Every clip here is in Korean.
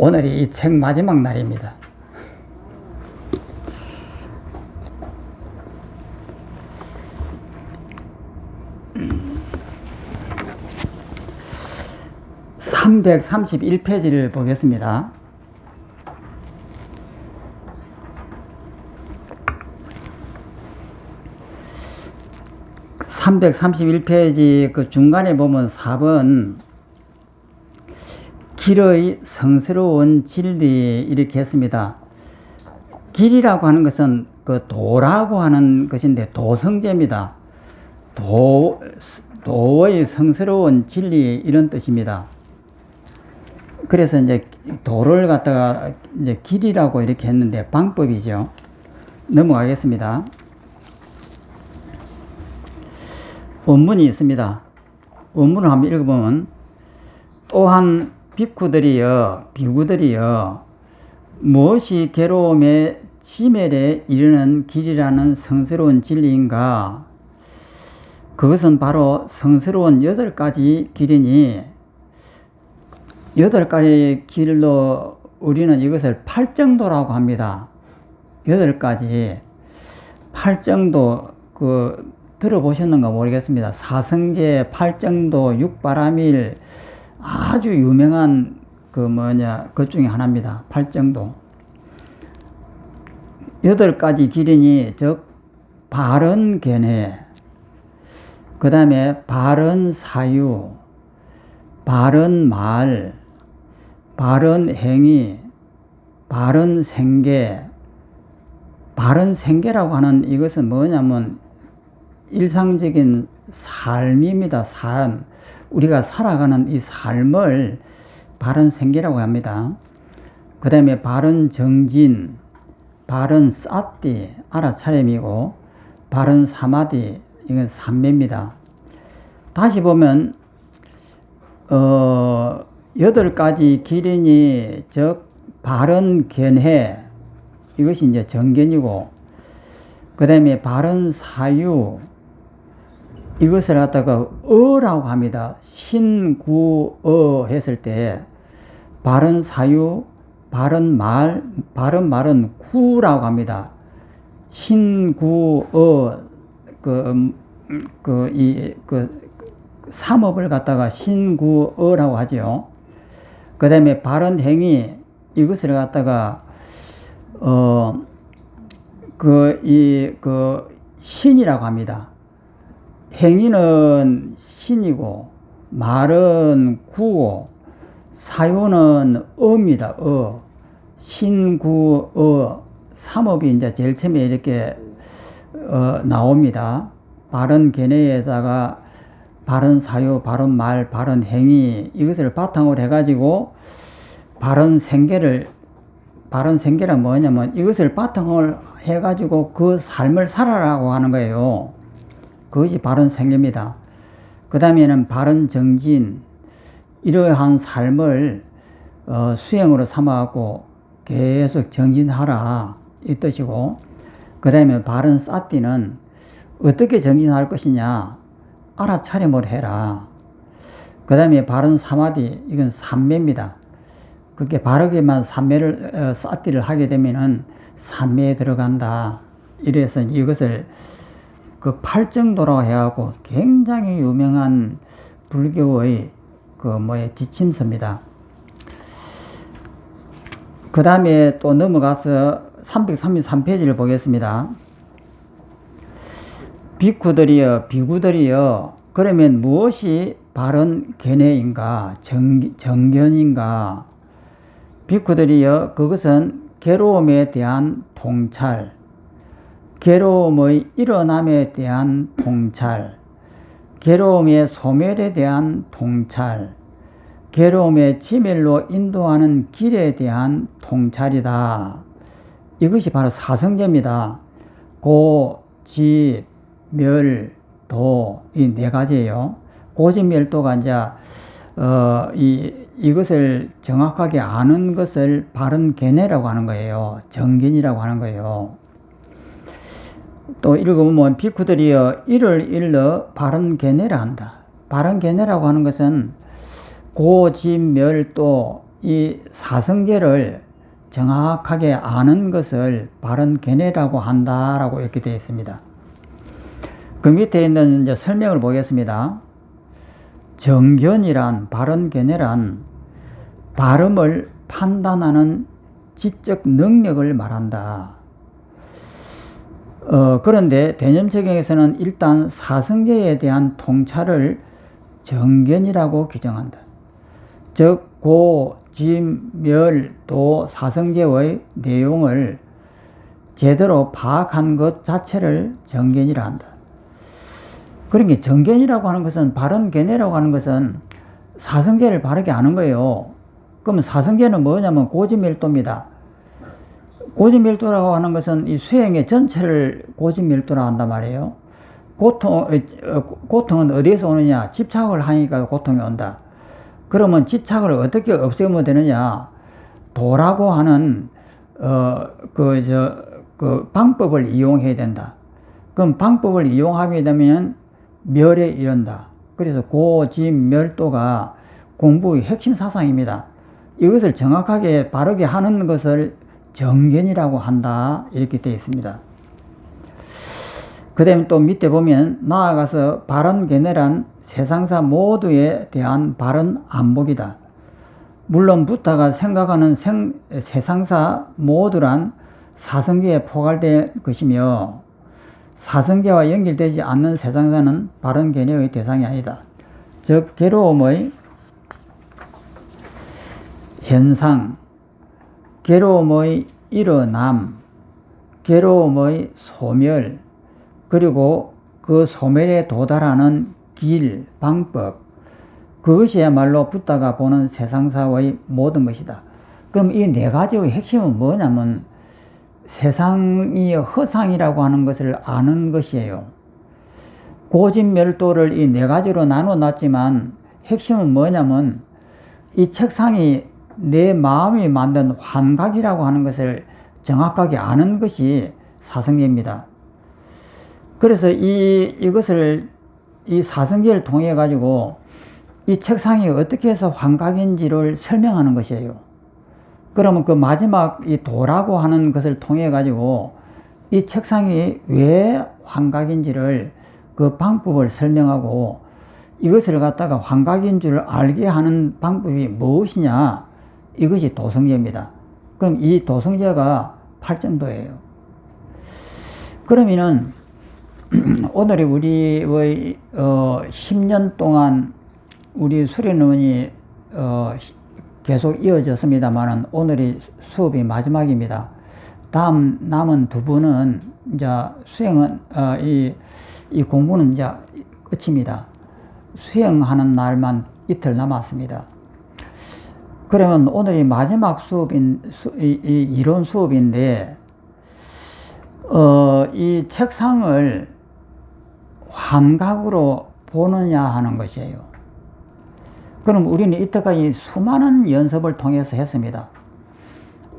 오늘이 이 책 마지막 날입니다. (331페이지를) 보겠습니다. (331페이지) 그 중간에 보면 4번 길의 성스러운 진리 이렇게 했습니다. 길이라고 하는 것은 그 도라고 하는 것인데 도성제입니다. 도의 성스러운 진리 이런 뜻입니다. 그래서 이제 도를 갖다가 이제 길이라고 이렇게 했는데 방법이죠. 넘어가겠습니다. 원문이 있습니다. 원문을 한번 읽어보면 또한 비구들이여 무엇이 괴로움의 지멸에 이르는 길이라는 성스러운 진리인가? 그것은 바로 성스러운 8가지 길이니 8가지 길로 우리는 이것을 팔정도라고 합니다. 8가지 팔정도 들어보셨는가 모르겠습니다. 사성제, 팔정도, 육바라밀 아주 유명한 그 중에 하나입니다. 팔정도. 8가지 길이니 즉 바른 견해, 그 다음에 바른 사유, 바른 말, 바른 행위, 바른 생계. 바른 생계라고 하는 이것은 뭐냐면 일상적인 삶입니다. 삶. 우리가 살아가는 이 삶을 바른 생계라고 합니다. 그 다음에 바른 정진, 바른 사띠, 알아차림이고, 바른 사마디, 이건 삼매입니다. 다시 보면 8가지 길이니 즉 바른 견해, 이것이 이제 정견이고, 그 다음에 바른 사유, 이것을 갖다가 어라고 합니다. 신구어 했을 때 바른 사유, 바른 말, 바른 말은 구라고 합니다. 신구어 삼업을 갖다가 신구어라고 하죠. 그 다음에 바른 행위, 이것을 갖다가 신이라고 합니다. 행위는 신이고, 말은 구고, 사유는 어입니다. 신구어, 삼업이 이제 제일 처음에 이렇게 나옵니다. 바른 견해에다가 바른 사유, 바른 말, 바른 행위, 이것을 바탕으로 해가지고 바른 생계란 뭐냐면 이것을 바탕으로 해가지고 그 삶을 살아라고 하는 거예요. 그것이 바른 생계입니다. 그 다음에는 바른 정진, 이러한 삶을 수행으로 삼아갖고 계속 정진하라 이 뜻이고, 그 다음에 바른 사띠는 어떻게 정진할 것이냐, 알아차림을 해라. 그 다음에 바른 사마디, 이건 삼매입니다. 그렇게 바르게만 사띠를 하게 되면은 삼매에 들어간다. 이래서 이것을 팔정도라고 해갖고 굉장히 유명한 불교의 지침서입니다. 그 다음에 또 넘어가서 333페이지를 보겠습니다. 비구들이여 그러면 무엇이 바른 견해인가, 정견인가? 비구들이여 그것은 괴로움에 대한 통찰, 괴로움의 일어남에 대한 통찰, 괴로움의 소멸에 대한 통찰, 괴로움의 지멸로 인도하는 길에 대한 통찰이다. 이것이 바로 사성제입니다. 고, 지, 멸, 도, 이 4가지예요. 고지멸도가 이제 이것을 정확하게 아는 것을 바른 견해라고 하는 거예요. 정견이라고 하는 거예요. 또 읽어보면 비구들이여 이를 일러 바른 견해라 한다. 바른 견해라고 하는 것은 고지멸도 이 사성계를 정확하게 아는 것을 바른 견해라고 한다라고 이렇게 되어 있습니다. 그 밑에 있는 이제 설명을 보겠습니다. 정견이란, 바른 견해란 발음을 판단하는 지적 능력을 말한다. 그런데 대념체경에서는 일단 사성계에 대한 통찰을 정견이라고 규정한다. 즉 고, 진, 멸, 도, 사성계의 내용을 제대로 파악한 것 자체를 정견이라 한다. 그러니까 정견이라고 하는 것은, 바른 견해라고 하는 것은 사성계를 바르게 아는 거예요. 그러면 사성계는 뭐냐면 고지밀도입니다. 고지밀도라고 하는 것은 이 수행의 전체를 고지밀도라 한단 말이에요. 고통은 어디에서 오느냐? 집착을 하니까 고통이 온다. 그러면 집착을 어떻게 없애면 되느냐? 도라고 하는 그 방법을 이용해야 된다. 그럼 방법을 이용하게 되면 멸에 이른다. 그래서 고지멸도가 공부의 핵심 사상입니다. 이것을 정확하게 바르게 하는 것을 정견이라고 한다. 이렇게 되어 있습니다. 그 다음에 또 밑에 보면 나아가서 바른 견해란 세상사 모두에 대한 바른 안목이다. 물론 부타가 생각하는 세상사 모두란 사성계에 포괄될 것이며 사성계와 연결되지 않는 세상사는 바른 견해의 대상이 아니다. 즉 괴로움의 현상, 괴로움의 일어남, 괴로움의 소멸, 그리고 그 소멸에 도달하는 길, 방법, 그것이야말로 부다가 보는 세상사의 모든 것이다. 그럼 이 네 가지의 핵심은 뭐냐면 세상이 허상이라고 하는 것을 아는 것이에요. 고진멸도를 이 네 가지로 나눠 놨지만 핵심은 뭐냐면 이 책상이 내 마음이 만든 환각이라고 하는 것을 정확하게 아는 것이 사성계입니다. 그래서 이것을 이 사성계를 통해 가지고 이 책상이 어떻게 해서 환각인지를 설명하는 것이에요. 그러면 그 마지막 이 도라고 하는 것을 통해 가지고 이 책상이 왜 환각인지를 그 방법을 설명하고 이것을 갖다가 환각인 줄 알게 하는 방법이 무엇이냐, 이것이 도성제입니다. 그럼 이 도성제가 팔정도예요. 그러면은 오늘이 우리의 10년 동안 우리 수련원이 계속 이어졌습니다만은 오늘이 수업이 마지막입니다. 다음 남은 두 분은 이제 수행은 이 공부는 이제 끝입니다. 수행하는 날만 이틀 남았습니다. 그러면 오늘이 마지막 수업인 이 이론 수업인데 이 책상을 환각으로 보느냐 하는 것이에요. 그럼 우리는 이때까지 수많은 연습을 통해서 했습니다.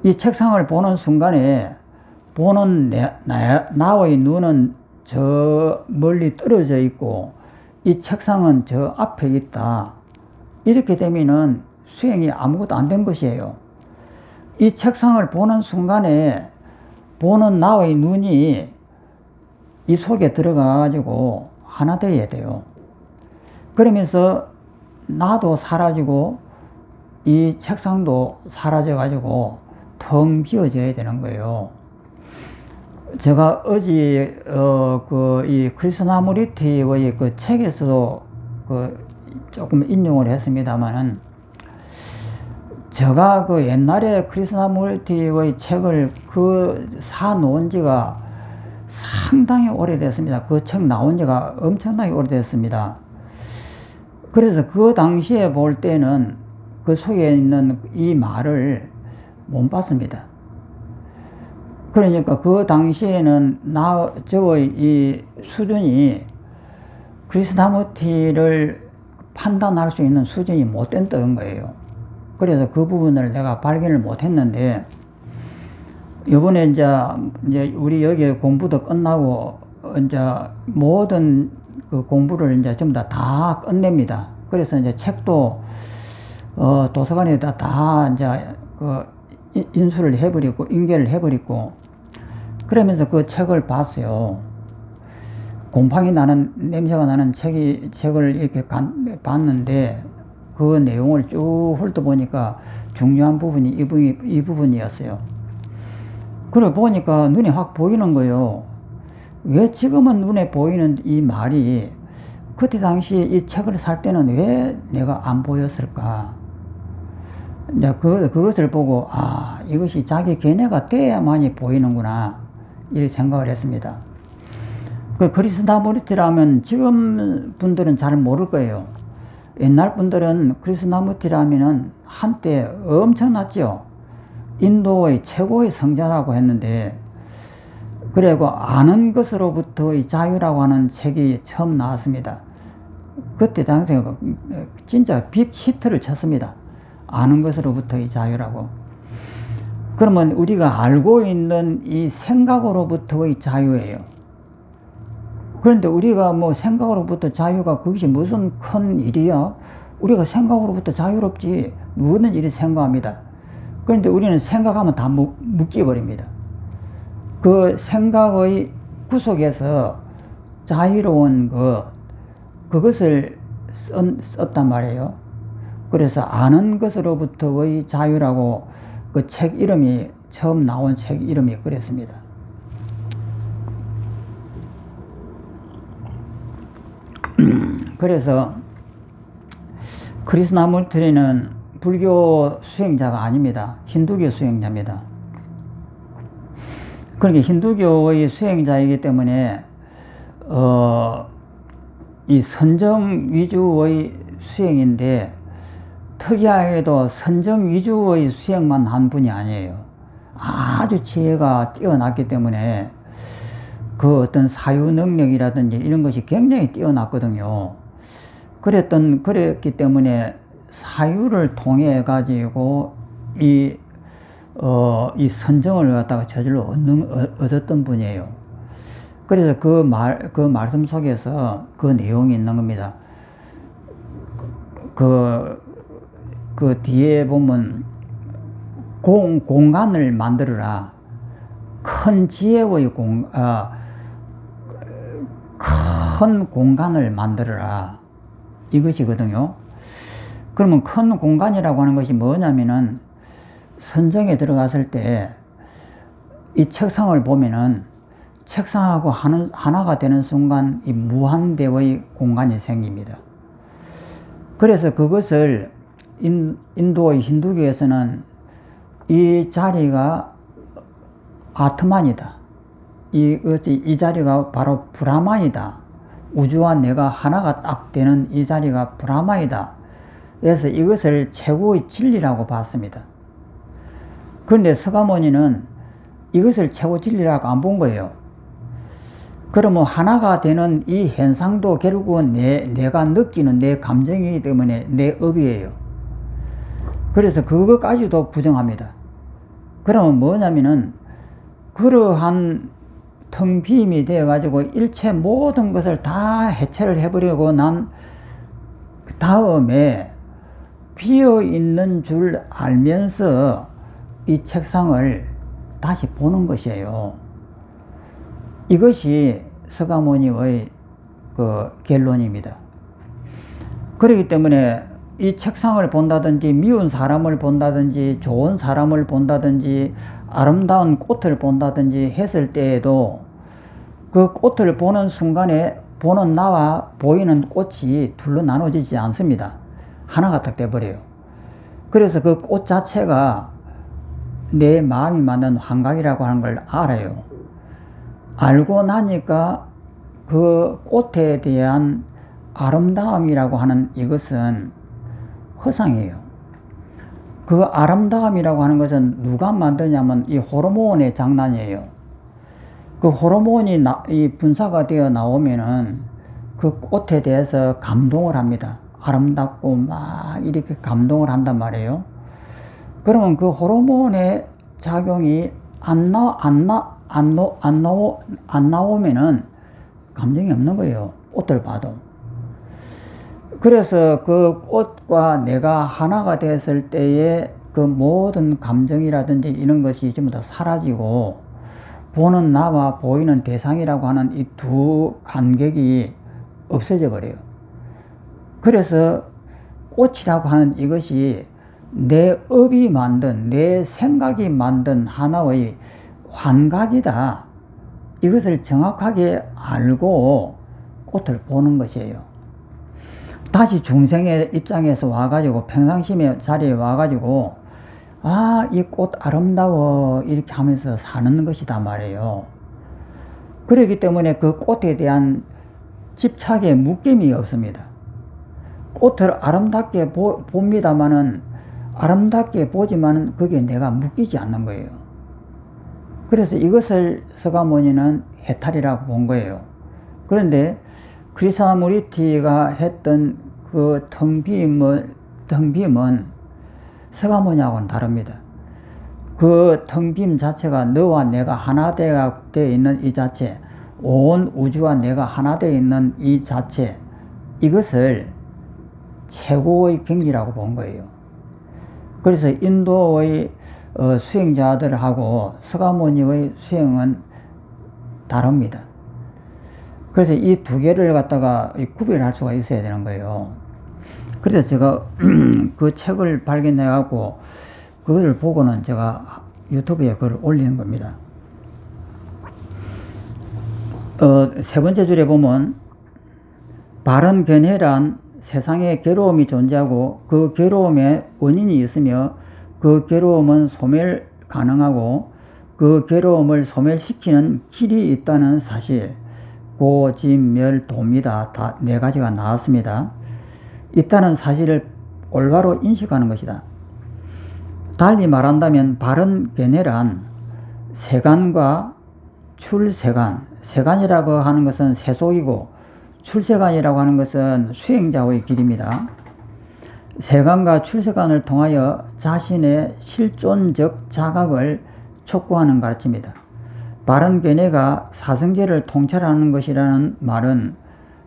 이 책상을 보는 순간에 보는 나의 눈은 저 멀리 떨어져 있고 이 책상은 저 앞에 있다. 이렇게 되면은 수행이 아무것도 안 된 것이에요. 이 책상을 보는 순간에 보는 나의 눈이 이 속에 들어가 가지고 하나 되어야 돼요. 그러면서 나도 사라지고 이 책상도 사라져 가지고 텅 비어져야 되는 거예요. 제가 어제 이 크리스나무리티의 그 책에서도 조금 인용을 했습니다만은 제가 그 옛날에 크리스나무리티의 책을 사놓은 지가 상당히 오래됐습니다. 그 책 나온 지가 엄청나게 오래됐습니다. 그래서 그 당시에 볼 때는 그 속에 있는 이 말을 못 봤습니다. 그러니까 그 당시에는 저의 이 수준이 크리스나무리티를 판단할 수 있는 수준이 못 됐던 거예요. 그래서 그 부분을 내가 발견을 못 했는데, 이번에 이제 우리 여기 공부도 끝나고, 이제 모든 그 공부를 이제 전부 다 끝냅니다. 그래서 이제 책도, 도서관에다 다 이제 인수를 해버리고 인계를 해버리고 그러면서 그 책을 봤어요. 곰팡이 나는 냄새가 나는 책을 이렇게 봤는데 그 내용을 쭉 훑어보니까 중요한 부분이 이 부분이었어요. 그래 보니까 눈에 확 보이는 거예요. 왜 지금은 눈에 보이는 이 말이 그때 당시 이 책을 살 때는 왜 내가 안 보였을까? 이제 그것을 보고 이것이 자기 견해가 돼야만이 보이는구나 이렇게 생각을 했습니다. 그 크리스나무티라면 지금 분들은 잘 모를 거예요. 옛날 분들은 크리스나무티라면은 한때 엄청났죠. 인도의 최고의 성자라고 했는데, 그리고 아는 것으로부터의 자유라고 하는 책이 처음 나왔습니다. 그때 당시에 진짜 빅 히트를 쳤습니다. 아는 것으로부터의 자유라고. 그러면 우리가 알고 있는 이 생각으로부터의 자유예요. 그런데 우리가 뭐 생각으로부터 자유가 그것이 무슨 큰 일이야? 우리가 생각으로부터 자유롭지. 누구든 일이 생각합니다. 그런데 우리는 생각하면 다 묶여버립니다. 그 생각의 구속에서 자유로운 그것을 썼단 말이에요. 그래서 아는 것으로부터의 자유라고 그 책 이름이, 처음 나온 책 이름이 그랬습니다. 그래서 크리스나무티는 불교 수행자가 아닙니다. 힌두교 수행자입니다. 그러니까 힌두교의 수행자이기 때문에 이 선정 위주의 수행인데 특이하게도 선정 위주의 수행만 한 분이 아니에요. 아주 지혜가 뛰어났기 때문에 그 어떤 사유 능력이라든지 이런 것이 굉장히 뛰어났거든요. 그랬기 때문에 사유를 통해 가지고 이 선정을 갖다가 저절로 얻었던 분이에요. 그래서 그 말씀 속에서 그 내용이 있는 겁니다. 그 뒤에 보면 공간을 만들어라. 큰 지혜의 큰 공간을 만들어라. 이것이거든요. 그러면 큰 공간이라고 하는 것이 뭐냐면은 선정에 들어갔을 때 이 책상을 보면은 책상하고 하나가 되는 순간 이 무한대의 공간이 생깁니다. 그래서 그것을 인도의 힌두교에서는 이 자리가 아트만이다. 이 자리가 바로 브라만이다. 우주와 내가 하나가 딱 되는 이 자리가 브라만이다. 그래서 이것을 최고의 진리라고 봤습니다. 그런데 서가모니는 이것을 최고 진리라고 안 본 거예요. 그러면 하나가 되는 이 현상도 결국은 내가 느끼는 내 감정이기 때문에 내 업이에요. 그래서 그것까지도 부정합니다. 그러면 뭐냐면은 그러한 텅 빔이 되어가지고 일체 모든 것을 다 해체를 해버리고 난 다음에 비어있는 줄 알면서 이 책상을 다시 보는 것이에요. 이것이 서가모니의 그 결론입니다. 그렇기 때문에 이 책상을 본다든지 미운 사람을 본다든지 좋은 사람을 본다든지 아름다운 꽃을 본다든지 했을 때에도 그 꽃을 보는 순간에 보는 나와 보이는 꽃이 둘로 나눠지지 않습니다. 하나가 딱 돼버려요. 그래서 그 꽃 자체가 내 마음이 만든 환각이라고 하는 걸 알아요. 알고 나니까 그 꽃에 대한 아름다움이라고 하는 이것은 허상이에요. 그 아름다움이라고 하는 것은 누가 만드냐면 이 호르몬의 장난이에요. 그 호르몬이 이 분사가 되어 나오면은 그 꽃에 대해서 감동을 합니다. 아름답고 막 이렇게 감동을 한단 말이에요. 그러면 그 호르몬의 작용이 안 나오면은 감정이 없는 거예요. 꽃을 봐도. 그래서 그 꽃과 내가 하나가 됐을 때에 그 모든 감정이라든지 이런 것이 전부 다 사라지고 보는 나와 보이는 대상이라고 하는 이 두 간격이 없어져 버려요. 그래서 꽃이라고 하는 이것이 내 업이 만든, 내 생각이 만든 하나의 환각이다. 이것을 정확하게 알고 꽃을 보는 것이에요. 다시 중생의 입장에서 와가지고 평상심의 자리에 와가지고 아, 이 꽃 아름다워 이렇게 하면서 사는 것이다 말이에요. 그렇기 때문에 그 꽃에 대한 집착의 묶임이 없습니다. 꽃을 아름답게 봅니다마는 아름답게 보지만은 그게 내가 묶이지 않는 거예요. 그래서 이것을 서가모니는 해탈이라고 본 거예요. 그런데 크리사나무리티가 했던 그 텅빔은 서가모니하고는 다릅니다. 그 텅빔 자체가 너와 내가 하나 되어 있는 이 자체, 온 우주와 내가 하나 되어 있는 이 자체, 이것을 최고의 경지라고 본 거예요. 그래서 인도의 수행자들하고 서가모니의 수행은 다릅니다. 그래서 이 두 개를 갖다가 구별할 수가 있어야 되는 거예요. 그래서 제가 그 책을 발견해 갖고 그거를 보고는 제가 유튜브에 그걸 올리는 겁니다. 세 번째 줄에 보면 바른 견해란 세상에 괴로움이 존재하고 그 괴로움에 원인이 있으며 그 괴로움은 소멸 가능하고 그 괴로움을 소멸시키는 길이 있다는 사실, 고진멸도입니다. 다 네 가지가 나왔습니다. 있다는 사실을 올바로 인식하는 것이다. 달리 말한다면 바른 견해란 세간과 출세간, 세간이라고 하는 것은 세속이고 출세간이라고 하는 것은 수행자의 길입니다. 세간과 출세간을 통하여 자신의 실존적 자각을 촉구하는 가르침이다. 바른 견해가 사성제를 통찰하는 것이라는 말은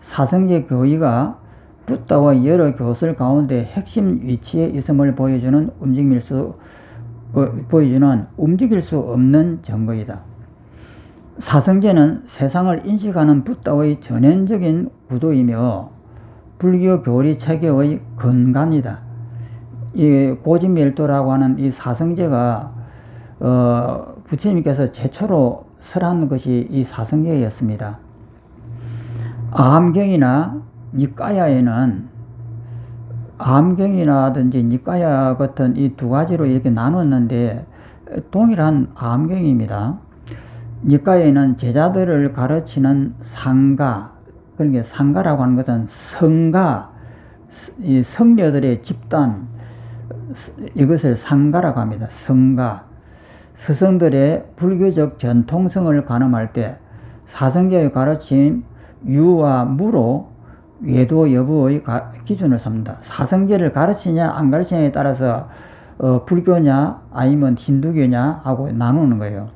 사성제 교의가 붓다와 여러 교설 가운데 핵심 위치에 있음을 보여주는 움직일 수 없는 증거이다. 사성제는 세상을 인식하는 붓다의 전형적인 구도이며 불교 교리 체계의 근간이다. 이 고진멸도라고 하는 이 사성제가 부처님께서 최초로 설한 것이 이 사성제였습니다. 아함경이나 니까야에는 아함경이라든지 니까야 같은 이 두 가지로 이렇게 나눴는데 동일한 아함경입니다. 니까야에는 제자들을 가르치는 상가, 그러니까 상가라고 하는 것은 성가, 이 성녀들의 집단, 이것을 상가라고 합니다. 성가. 스승들의 불교적 전통성을 가늠할 때 사성제의 가르침 유와 무로 외도 여부의 기준을 삼는다. 사성제를 가르치냐 안 가르치냐에 따라서 불교냐 아니면 힌두교냐 하고 나누는 거예요.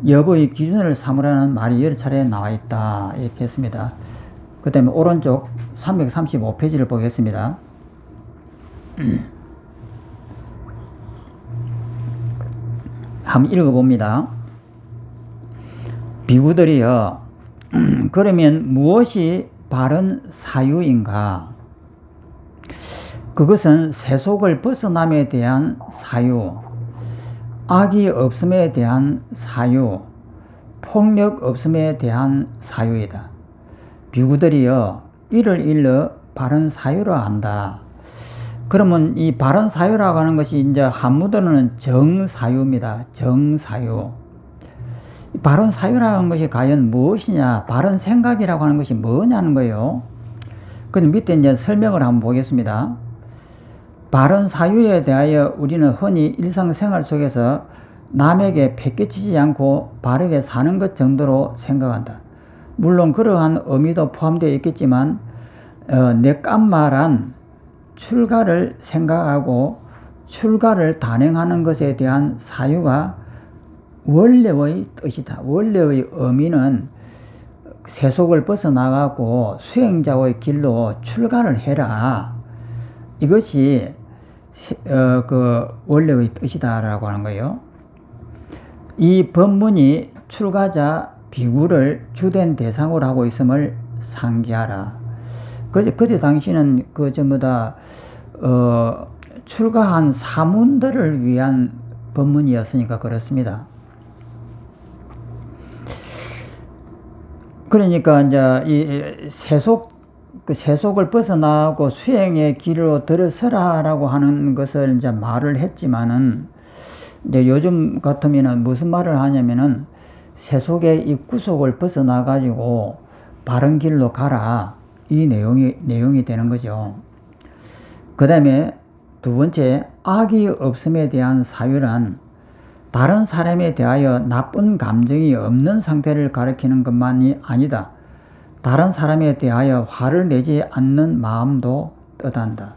여부의 기준을 삼으라는 말이 여러 차례 나와 있다 이렇게 했습니다. 그 다음에 오른쪽 335페이지를 보겠습니다. 한번 읽어봅니다. 비구들이여, 그러면 무엇이 바른 사유인가? 그것은 세속을 벗어남에 대한 사유, 악이 없음에 대한 사유, 폭력 없음에 대한 사유이다. 비구들이여, 이를 일러 바른 사유라 한다. 그러면 이 바른 사유라고 하는 것이 이제 한문으로는 정사유입니다. 정사유. 바른 사유라고 하는 것이 과연 무엇이냐? 바른 생각이라고 하는 것이 뭐냐는 거예요. 그럼 밑에 이제 설명을 한번 보겠습니다. 바른 사유에 대하여 우리는 흔히 일상생활 속에서 남에게 패끼치지 않고 바르게 사는 것 정도로 생각한다. 물론 그러한 의미도 포함되어 있겠지만 내깜말한 출가를 생각하고 출가를 단행하는 것에 대한 사유가 원래의 뜻이다. 원래의 의미는 세속을 벗어나가고 수행자의 길로 출가를 해라. 이것이 그 원래의 뜻이다라고 하는 거예요. 이 법문이 출가자 비구를 주된 대상으로 하고 있음을 상기하라. 그때 당시는 그 전부 다 출가한 사문들을 위한 법문이었으니까 그렇습니다. 그러니까 이제 이 세속을 벗어나고 수행의 길로 들어서라라고 하는 것을 이제 말을 했지만은, 이제 요즘 같으면은 무슨 말을 하냐면은 세속의 이 구속을 벗어나 가지고 바른 길로 가라, 이 내용이 되는 거죠. 그 다음에 두 번째, 악이 없음에 대한 사유란 다른 사람에 대하여 나쁜 감정이 없는 상태를 가리키는 것만이 아니다. 다른 사람에 대하여 화를 내지 않는 마음도 뜻한다.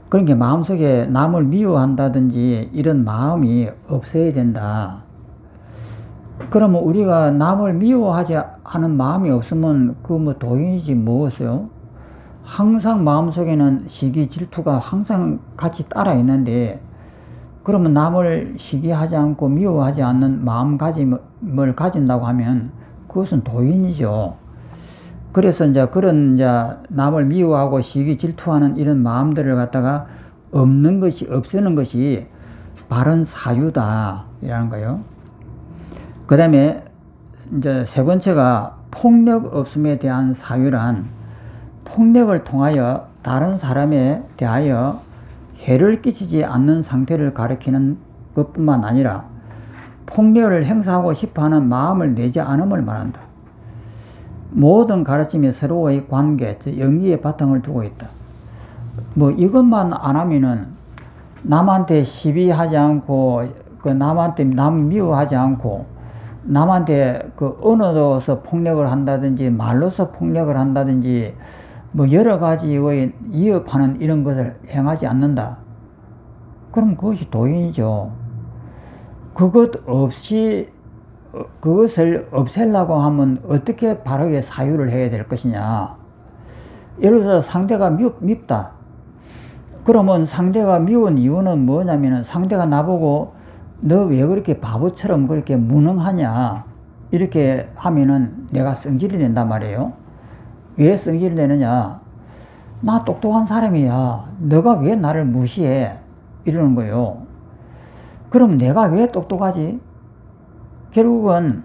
그러니까 마음속에 남을 미워한다든지 이런 마음이 없어야 된다. 그러면 우리가 남을 미워하지 않은 마음이 없으면 그 뭐 도인이지 무엇이요? 항상 마음속에는 시기 질투가 항상 같이 따라 있는데, 그러면 남을 시기하지 않고 미워하지 않는 마음가짐을 가진다고 하면 그것은 도인이죠. 그래서 이제 그런 이제 남을 미워하고 시기 질투하는 이런 마음들을 갖다가 없애는 것이 바른 사유다 이라는 거예요. 그 다음에 이제 세 번째가 폭력 없음에 대한 사유란 폭력을 통하여 다른 사람에 대하여 해를 끼치지 않는 상태를 가리키는 것뿐만 아니라 폭력을 행사하고 싶어하는 마음을 내지 않음을 말한다. 모든 가르침이 서로의 관계, 영리의 바탕을 두고 있다. 뭐 이것만 안 하면은 남한테 시비하지 않고, 남한테 남 미워하지 않고, 남한테 언어로서 폭력을 한다든지 말로서 폭력을 한다든지 뭐 여러 가지의 위협하는 이런 것을 행하지 않는다. 그럼 그것이 도인이죠. 그것을 없애려고 하면 어떻게 바르게 사유를 해야 될 것이냐. 예를 들어서 상대가 밉다. 그러면 상대가 미운 이유는 뭐냐면은 상대가 나보고 너 왜 그렇게 바보처럼 그렇게 무능하냐 이렇게 하면은 내가 성질이 낸단 말이에요. 왜 성질이 내느냐? 나 똑똑한 사람이야. 너가 왜 나를 무시해? 이러는 거예요. 그럼 내가 왜 똑똑하지? 결국은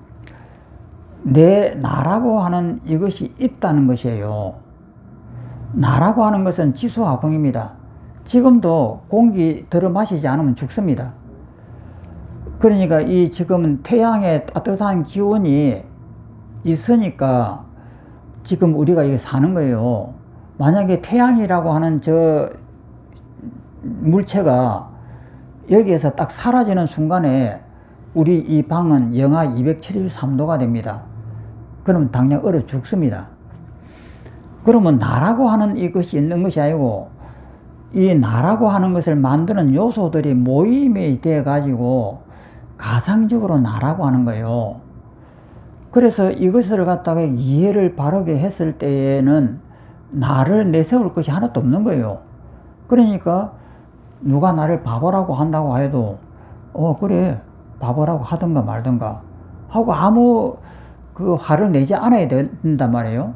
나라고 하는 이것이 있다는 것이에요. 나라고 하는 것은 지수화풍입니다. 지금도 공기 들어 마시지 않으면 죽습니다. 그러니까 이 지금 태양의 따뜻한 기온이 있으니까 지금 우리가 이게 사는 거예요. 만약에 태양이라고 하는 저 물체가 여기에서 딱 사라지는 순간에 우리 이 방은 영하 273도가 됩니다. 그러면 당장 얼어 죽습니다. 그러면 나라고 하는 이것이 있는 것이 아니고 이 나라고 하는 것을 만드는 요소들이 모임이 되어 가지고 가상적으로 나라고 하는 거예요. 그래서 이것을 갖다가 이해를 바르게 했을 때에는 나를 내세울 것이 하나도 없는 거예요. 그러니까 누가 나를 바보라고 한다고 해도 그래 바보라고 하든가 말든가 하고 아무 화를 내지 않아야 된단 말이에요.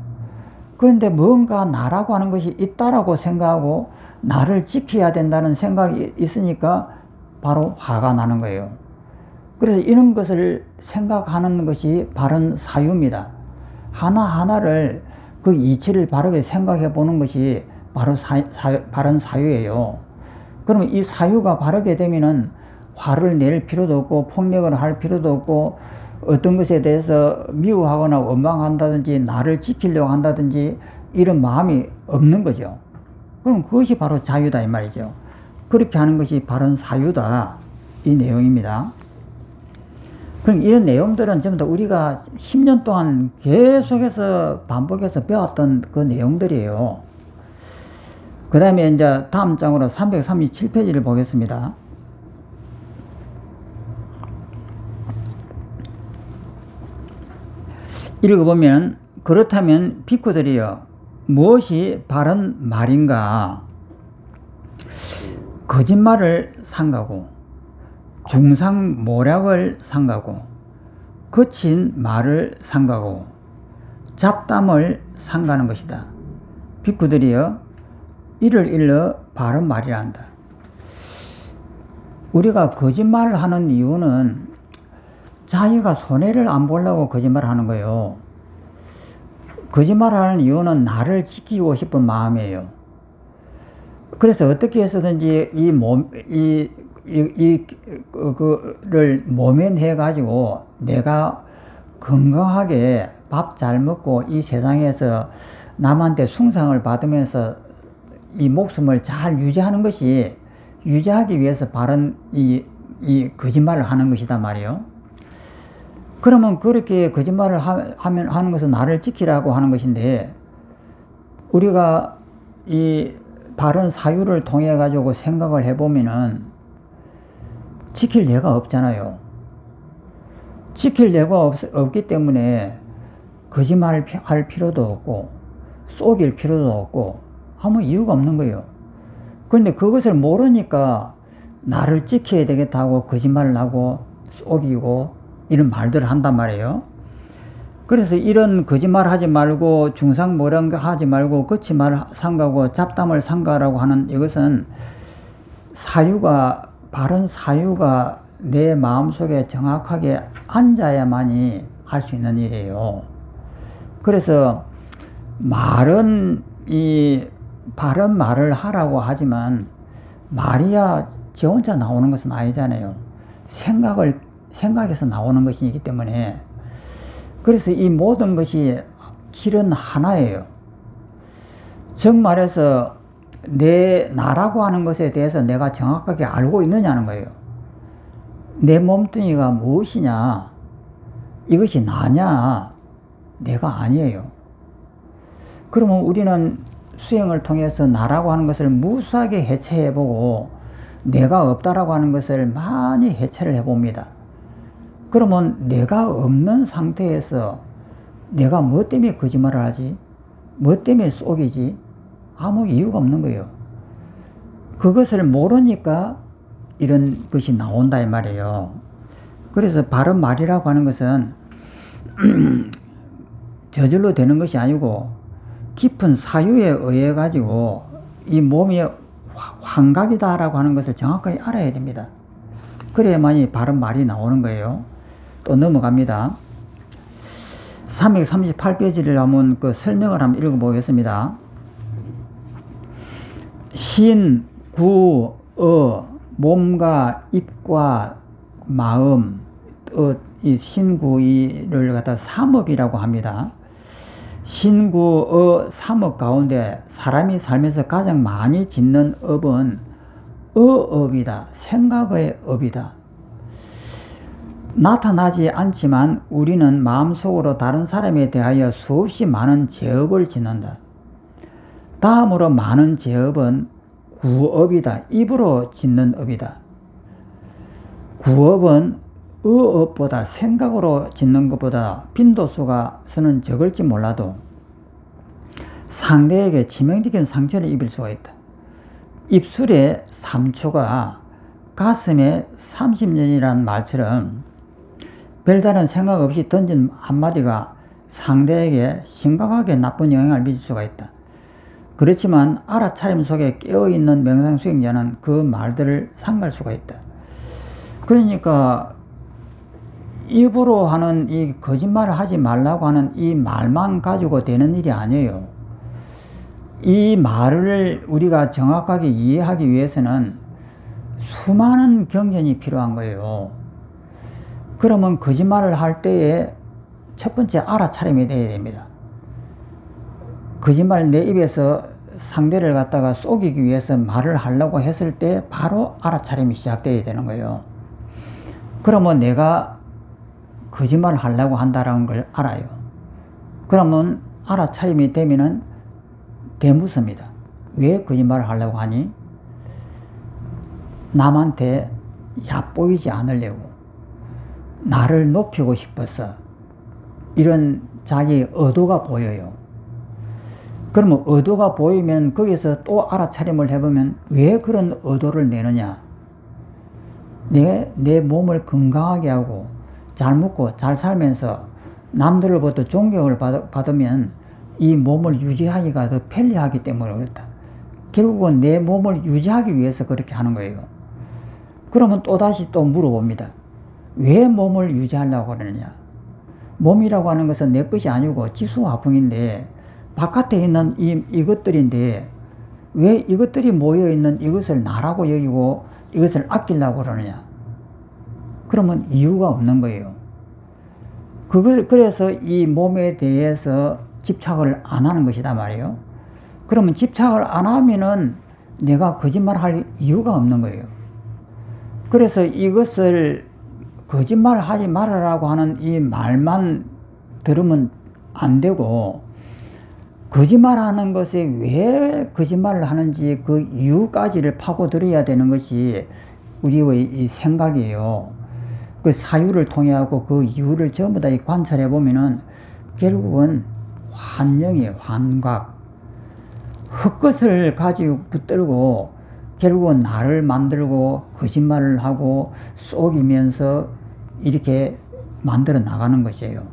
그런데 뭔가 나라고 하는 것이 있다라고 생각하고 나를 지켜야 된다는 생각이 있으니까 바로 화가 나는 거예요. 그래서 이런 것을 생각하는 것이 바른 사유입니다. 하나하나를 그 이치를 바르게 생각해 보는 것이 바로 바른 사유예요. 그러면 이 사유가 바르게 되면은 화를 낼 필요도 없고 폭력을 할 필요도 없고 어떤 것에 대해서 미워하거나 원망한다든지 나를 지키려고 한다든지 이런 마음이 없는 거죠. 그럼 그것이 바로 자유다 이 말이죠. 그렇게 하는 것이 바른 사유다 이 내용입니다. 그럼 이런 내용들은 전부 다 우리가 10년 동안 계속해서 반복해서 배웠던 그 내용들이에요. 그 다음에 이제 다음 장으로 337페이지를 보겠습니다. 읽어보면 그렇다면 비쿠들이여 무엇이 바른 말인가? 거짓말을 삼가고 중상모략을 삼가고 거친 말을 삼가고 잡담을 삼가는 것이다. 비쿠들이여 이를 일러 바른 말이란다. 우리가 거짓말을 하는 이유는 자기가 손해를 안 보려고 거짓말을 하는 거예요. 거짓말을 하는 이유는 나를 지키고 싶은 마음이에요. 그래서 어떻게 해서든지 그를 모면해 가지고 내가 건강하게 밥 잘 먹고 이 세상에서 남한테 숭상을 받으면서 이 목숨을 잘 유지하기 위해서 바른 이 거짓말을 하는 것이다 말이에요. 그러면 그렇게 거짓말을 하는 것은 나를 지키라고 하는 것인데, 우리가 이 바른 사유를 통해 가지고 생각을 해보면은 지킬 예가 없잖아요. 지킬 예가 없기 때문에 거짓말을 할 필요도 없고 속일 필요도 없고 아무 이유가 없는 거예요. 그런데 그것을 모르니까 나를 지켜야 되겠다고 거짓말을 하고 속이고 이런 말들을 한단 말이에요. 그래서 이런 거짓말 하지 말고 중상모략 하지 말고 거친 말 삼가고 잡담을 삼가라고 하는 이것은 바른 사유가 내 마음속에 정확하게 앉아야만이 할 수 있는 일이에요. 그래서 말은 바른 말을 하라고 하지만 말이야 지 혼자 나오는 것은 아니잖아요. 생각에서 나오는 것이기 때문에, 그래서 이 모든 것이 길은 하나예요. 즉 말해서 나라고 하는 것에 대해서 내가 정확하게 알고 있느냐는 거예요. 내 몸뚱이가 무엇이냐, 이것이 나냐, 내가 아니에요. 그러면 우리는 수행을 통해서 나라고 하는 것을 무수하게 해체해보고 내가 없다라고 하는 것을 많이 해체를 해봅니다. 그러면 내가 없는 상태에서 내가 뭐 때문에 거짓말을 하지? 뭐 때문에 속이지? 아무 이유가 없는 거예요. 그것을 모르니까 이런 것이 나온다 이 말이에요. 그래서 바른 말이라고 하는 것은 저절로 되는 것이 아니고 깊은 사유에 의해 가지고 이 몸이 환각이다라고 하는 것을 정확하게 알아야 됩니다. 그래야만이 바른 말이 나오는 거예요. 또 넘어갑니다. 338페이지를 한번 설명을 한번 읽어보겠습니다. 신, 구, 몸과 입과 마음, 이 신구이를 갖다 삼업이라고 합니다. 신구, 삼업 가운데 사람이 살면서 가장 많이 짓는 업은 업이다. 생각의 업이다. 나타나지 않지만 우리는 마음속으로 다른 사람에 대하여 수없이 많은 죄업을 짓는다. 다음으로 많은 죄업은 구업이다. 입으로 짓는 업이다. 구업은 업보다 생각으로 짓는 것보다 빈도수가서는 적을지 몰라도 상대에게 치명적인 상처를 입을 수가 있다. 입술에 3초가 가슴에 30년이라는 말처럼 별다른 생각 없이 던진 한마디가 상대에게 심각하게 나쁜 영향을 미칠 수가 있다. 그렇지만 알아차림 속에 깨어있는 명상수행자는 그 말들을 삼갈 수가 있다. 그러니까 입으로 하는 이 거짓말을 하지 말라고 하는 이 말만 가지고 되는 일이 아니에요. 이 말을 우리가 정확하게 이해하기 위해서는 수많은 경전이 필요한 거예요. 그러면 거짓말을 할 때에 첫 번째 알아차림이 되어야 됩니다. 거짓말 내 입에서 상대를 갖다가 속이기 위해서 말을 하려고 했을 때 바로 알아차림이 시작되어야 되는 거예요. 그러면 내가 거짓말을 하려고 한다는 걸 알아요. 그러면 알아차림이 되면은 대묻습니다. 왜 거짓말을 하려고 하니? 남한테 얕보이지 않으려고, 나를 높이고 싶어서, 이런 자기 의도가 보여요. 그러면 의도가 보이면 거기서 또 알아차림을 해보면 왜 그런 의도를 내느냐. 내 몸을 건강하게 하고 잘 먹고 잘 살면서 남들로부터 존경을 받으면 이 몸을 유지하기가 더 편리하기 때문에 그렇다. 결국은 내 몸을 유지하기 위해서 그렇게 하는 거예요. 그러면 또다시 또 물어봅니다. 왜 몸을 유지하려고 그러느냐. 몸이라고 하는 것은 내 것이 아니고 지수화풍인데 바깥에 있는 이것들인데 왜 이것들이 모여있는 이것을 나라고 여기고 이것을 아끼려고 그러느냐. 그러면 이유가 없는 거예요. 그래서 이 몸에 대해서 집착을 안 하는 것이다 말이에요. 그러면 집착을 안 하면은 내가 거짓말할 이유가 없는 거예요. 그래서 이것을 거짓말하지 말아라고 하는 이 말만 들으면 안 되고 거짓말하는 것에 왜 거짓말을 하는지 그 이유까지를 파고들어야 되는 것이 우리의 이 생각이에요. 그 사유를 통해 하고 그 이유를 전부 다 관찰해 보면은 결국은 환영이에요. 환각. 헛것을 가지고 붙들고 결국은 나를 만들고 거짓말을 하고 속이면서 이렇게 만들어 나가는 것이에요.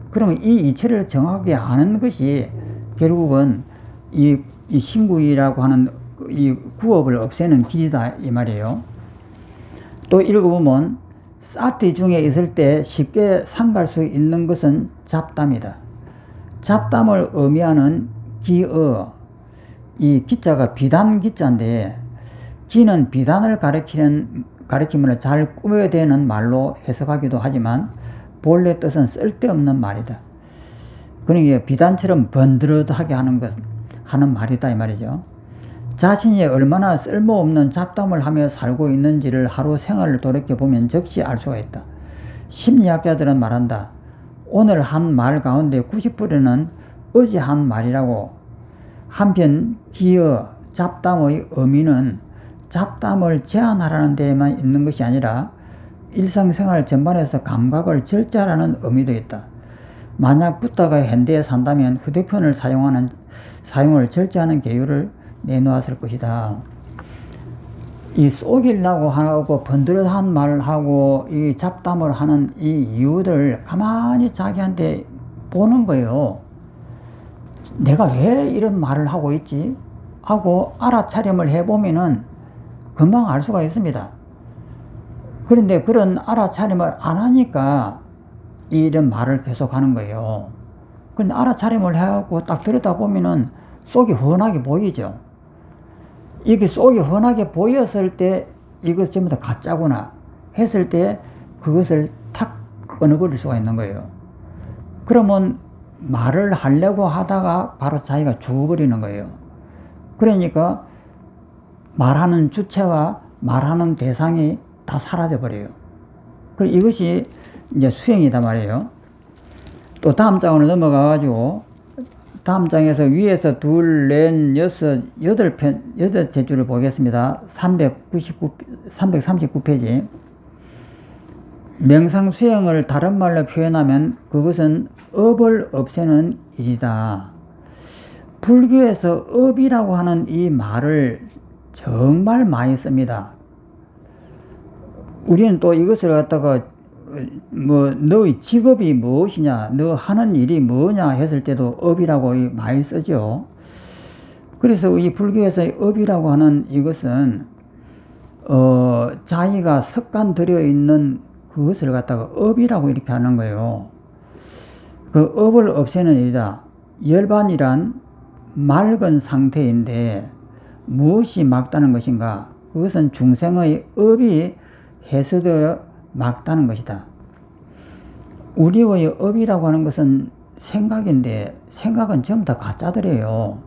그러면 이 이치를 정확하게 아는 것이 결국은 이 신구이라고 하는 이 구업을 없애는 길이다 이 말이에요. 또 읽어보면 사티 중에 있을 때 쉽게 상갈 수 있는 것은 잡담이다. 잡담을 의미하는 기어, 이 기자가 비단 기자인데 기는 비단을 가리키면 잘 꾸며대는 말로 해석하기도 하지만 본래 뜻은 쓸데없는 말이다. 그러니까 비단처럼 번드러하게 하는 말이다 이 말이죠. 자신이 얼마나 쓸모없는 잡담을 하며 살고 있는지를 하루 생활을 돌이켜보면 적시 알 수가 있다. 심리학자들은 말한다. 오늘 한 말 가운데 90%는 어제 한 말이라고. 한편 기어, 잡담의 의미는 잡담을 제한하라는 데에만 있는 것이 아니라 일상생활 전반에서 감각을 절제하라는 의미도 있다. 만약 부다가 현대에 산다면 휴대폰을 사용을 절제하는 계율을 내놓았을 것이다. 이 속이려고 하고 번들어한 말을 하고 이 잡담을 하는 이 이유를 가만히 자기한테 보는 거예요. 내가 왜 이런 말을 하고 있지? 하고 알아차림을 해보면은 금방 알 수가 있습니다. 그런데 그런 알아차림을 안 하니까 이런 말을 계속 하는 거예요. 근데 알아차림을 해갖고 딱 들여다보면은 속이 훤하게 보이죠. 이게 속이 훤하게 보였을 때 이것 전부 다 가짜구나 했을 때 그것을 탁 끊어버릴 수가 있는 거예요. 그러면 말을 하려고 하다가 바로 자기가 죽어버리는 거예요. 그러니까 말하는 주체와 말하는 대상이 다 사라져버려요. 그리고 이것이 이제 수행이다 말이에요. 또 다음 장으로 넘어가가지고 다음 장에서 위에서 둘, 넷, 여섯, 여덟 제주를 보겠습니다. 339페이지. 명상 수행을 다른 말로 표현하면 그것은 업을 없애는 일이다. 불교에서 업이라고 하는 이 말을 정말 많이 씁니다. 우리는 또 이것을 갖다가 너의 직업이 무엇이냐, 너 하는 일이 뭐냐 했을 때도 업이라고 많이 쓰죠. 그래서 이 불교에서의 업이라고 하는 이것은 자기가 습관 들여 있는 그것을 갖다가 업이라고 이렇게 하는 거예요. 그 업을 없애는 일이다. 열반이란 맑은 상태인데 무엇이 맑다는 것인가? 그것은 중생의 업이 해소되어 맑다는 것이다. 우리의 업이라고 하는 것은 생각인데 생각은 전부 다 가짜들이에요.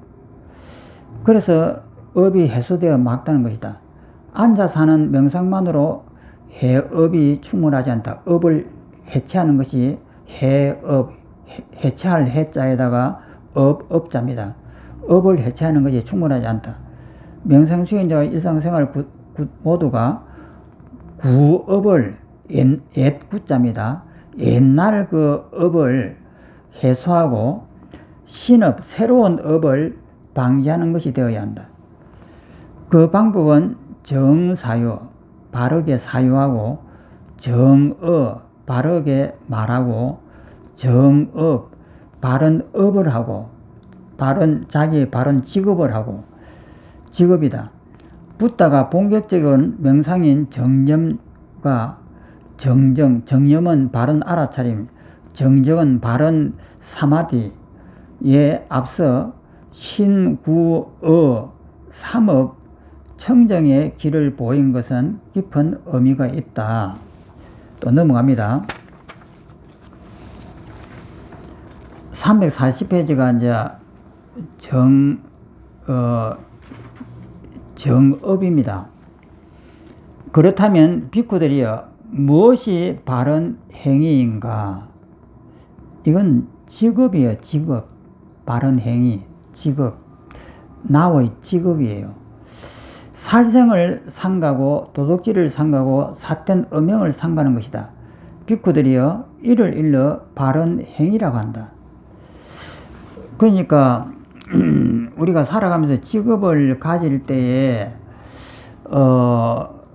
그래서 업이 해소되어 맑다는 것이다. 앉아 사는 명상만으로 해업이 충분하지 않다. 업을 해체하는 것이 해업, 해체할 해자에다가 업자입니다. 업을 해체하는 것이 충분하지 않다. 명상수행자와 일상생활 모두가 구업을 옛 구자입니다. 옛날 그 업을 해소하고 신업, 새로운 업을 방지하는 것이 되어야 한다. 그 방법은 정사유, 바르게 사유하고, 정어, 바르게 말하고, 정업, 바른 업을 하고, 자기의 바른 직업을 하고, 직업이다. 붓다가 본격적인 명상인 정념과 정정, 정념은 바른 알아차림, 정정은 바른 사마디에 앞서 신구어 삼업 청정의 길을 보인 것은 깊은 의미가 있다. 또 넘어갑니다. 340페이지가 이제 정업입니다. 그렇다면 비쿠들이여 무엇이 바른 행위인가? 이건 직업이에요. 직업. 바른 행위, 직업. 나의 직업이에요. 살생을 삼가고 도둑질을 삼가고 삿된 음행을 삼가는 것이다. 비쿠들이여 이를 일러 바른 행위라고 한다. 그러니까 우리가 살아가면서 직업을 가질 때에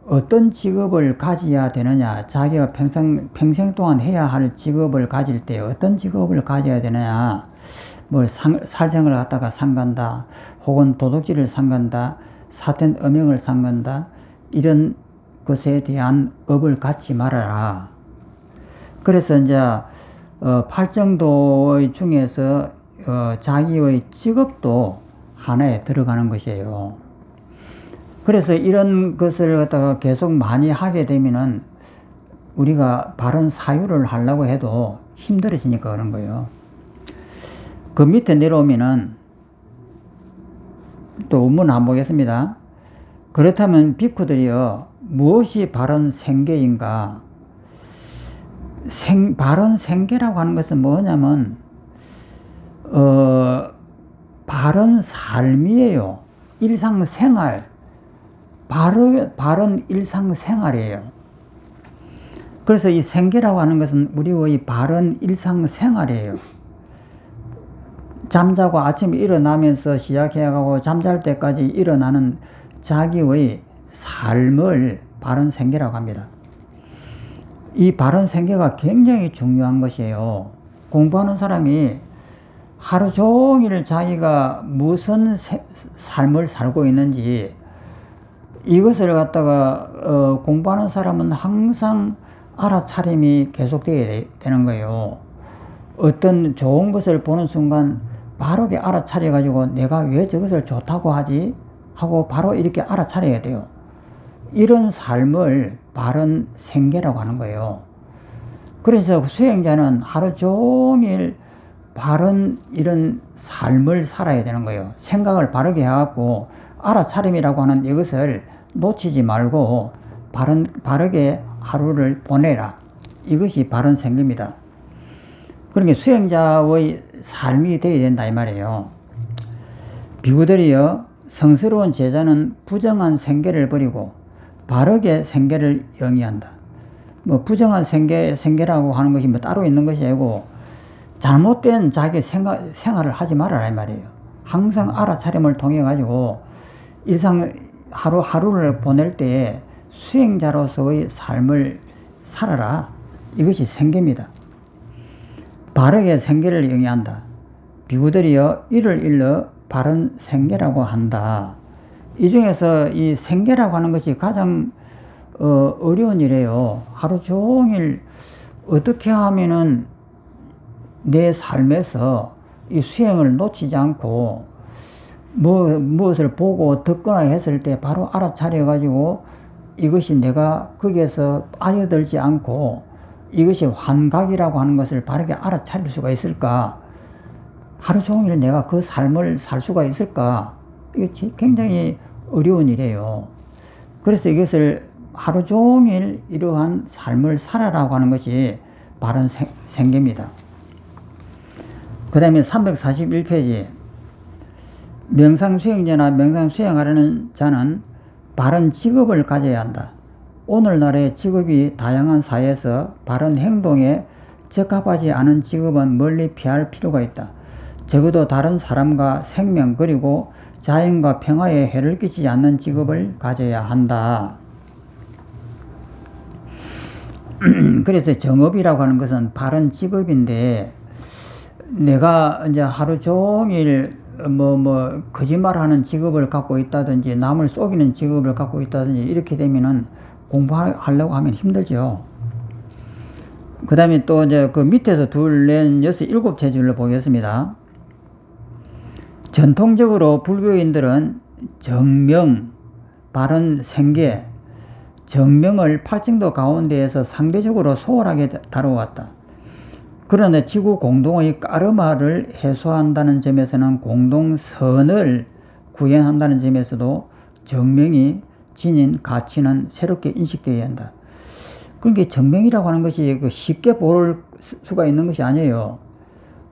어떤 직업을 가져야 되느냐, 자기가 평생 동안 해야 할 직업을 가질 때 어떤 직업을 가져야 되느냐, 살생을 갖다가 삼간다, 혹은 도둑질을 삼간다, 삿된 음행을 삼간다, 이런 것에 대한 업을 갖지 말아라. 그래서 이제 팔정도의 중에서 자기의 직업도 하나에 들어가는 것이에요. 그래서 이런 것을 갖다가 계속 많이 하게 되면은 우리가 바른 사유를 하려고 해도 힘들어지니까 그런 거예요. 그 밑에 내려오면은 또 원문 한번 보겠습니다. 그렇다면 비쿠들이여 무엇이 바른 생계인가? 바른 생계라고 하는 것은 뭐냐면 바른 삶이에요. 일상생활. 바른 일상생활이에요. 그래서 이 생계라고 하는 것은 우리의 바른 일상생활이에요. 잠자고 아침에 일어나면서 시작해가고 잠잘 때까지 일어나는 자기의 삶을 바른 생계라고 합니다. 이 바른 생계가 굉장히 중요한 것이에요. 공부하는 사람이 하루 종일 자기가 무슨 삶을 살고 있는지 이것을 갖다가 공부하는 사람은 항상 알아차림이 계속되어야 되는 거예요. 어떤 좋은 것을 보는 순간 바르게 알아차려 가지고 내가 왜 저것을 좋다고 하지? 하고 바로 이렇게 알아차려야 돼요. 이런 삶을 바른 생계라고 하는 거예요. 그래서 수행자는 하루 종일 바른 이런 삶을 살아야 되는 거예요. 생각을 바르게 해갖고 알아차림이라고 하는 이것을 놓치지 말고 바르게 하루를 보내라. 이것이 바른 생계입니다. 그러니까 수행자의 삶이 되어야 된다 이 말이에요. 비구들이여 성스러운 제자는 부정한 생계를 버리고 바르게 생계를 영위한다. 부정한 생계라고 하는 것이 따로 있는 것이 아니고 잘못된 자기 생활을 하지 말아라 이 말이에요. 항상 알아차림을 통해 가지고 일상 하루하루를 보낼 때에 수행자로서의 삶을 살아라. 이것이 생계입니다. 바르게 생계를 영위한다. 비구들이여 이를 일러 바른 생계라고 한다. 이 중에서 이 생계라고 하는 것이 가장 어려운 일이에요. 하루 종일 어떻게 하면은 내 삶에서 이 수행을 놓치지 않고 무엇을 보고 듣거나 했을 때 바로 알아차려 가지고 이것이 내가 거기에서 빠져들지 않고 이것이 환각이라고 하는 것을 바르게 알아차릴 수가 있을까? 하루 종일 내가 그 삶을 살 수가 있을까? 이게 굉장히 어려운 일이에요. 그래서 이것을 하루 종일 이러한 삶을 살아라고 하는 것이 바른 생계입니다. 그 다음에 341페이지 명상수행자나 명상수행하려는 자는 바른 직업을 가져야 한다. 오늘날의 직업이 다양한 사회에서 바른 행동에 적합하지 않은 직업은 멀리 피할 필요가 있다. 적어도 다른 사람과 생명 그리고 자연과 평화에 해를 끼치지 않는 직업을 가져야 한다. 그래서 정업이라고 하는 것은 바른 직업인데, 내가 이제 하루 종일 거짓말하는 직업을 갖고 있다든지 남을 속이는 직업을 갖고 있다든지 이렇게 되면은 공부하려고 하면 힘들죠. 그 다음에 또 이제 그 밑에서 둘, 넷, 여섯, 일곱 체질로 보겠습니다. 전통적으로 불교인들은 정명, 바른 생계, 정명을 팔증도 가운데에서 상대적으로 소홀하게 다뤄왔다. 그런데 지구 공동의 까르마를 해소한다는 점에서는 공동선을 구현한다는 점에서도 정명이 지닌 가치는 새롭게 인식되어야 한다. 그러니까 정명이라고 하는 것이 쉽게 볼 수가 있는 것이 아니에요.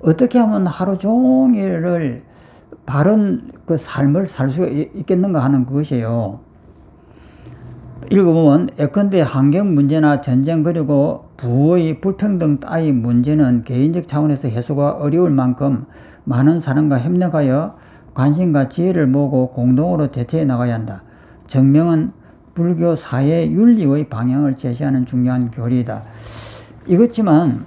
어떻게 하면 하루 종일을 바른 그 삶을 살 수 있겠는가 하는 그것이에요. 읽어보면 예컨대 환경 문제나 전쟁 그리고 부의 불평등 따위 문제는 개인적 차원에서 해소가 어려울 만큼 많은 사람과 협력하여 관심과 지혜를 모으고 공동으로 대처해 나가야 한다. 정명은 불교 사회 윤리의 방향을 제시하는 중요한 교리이다. 이렇지만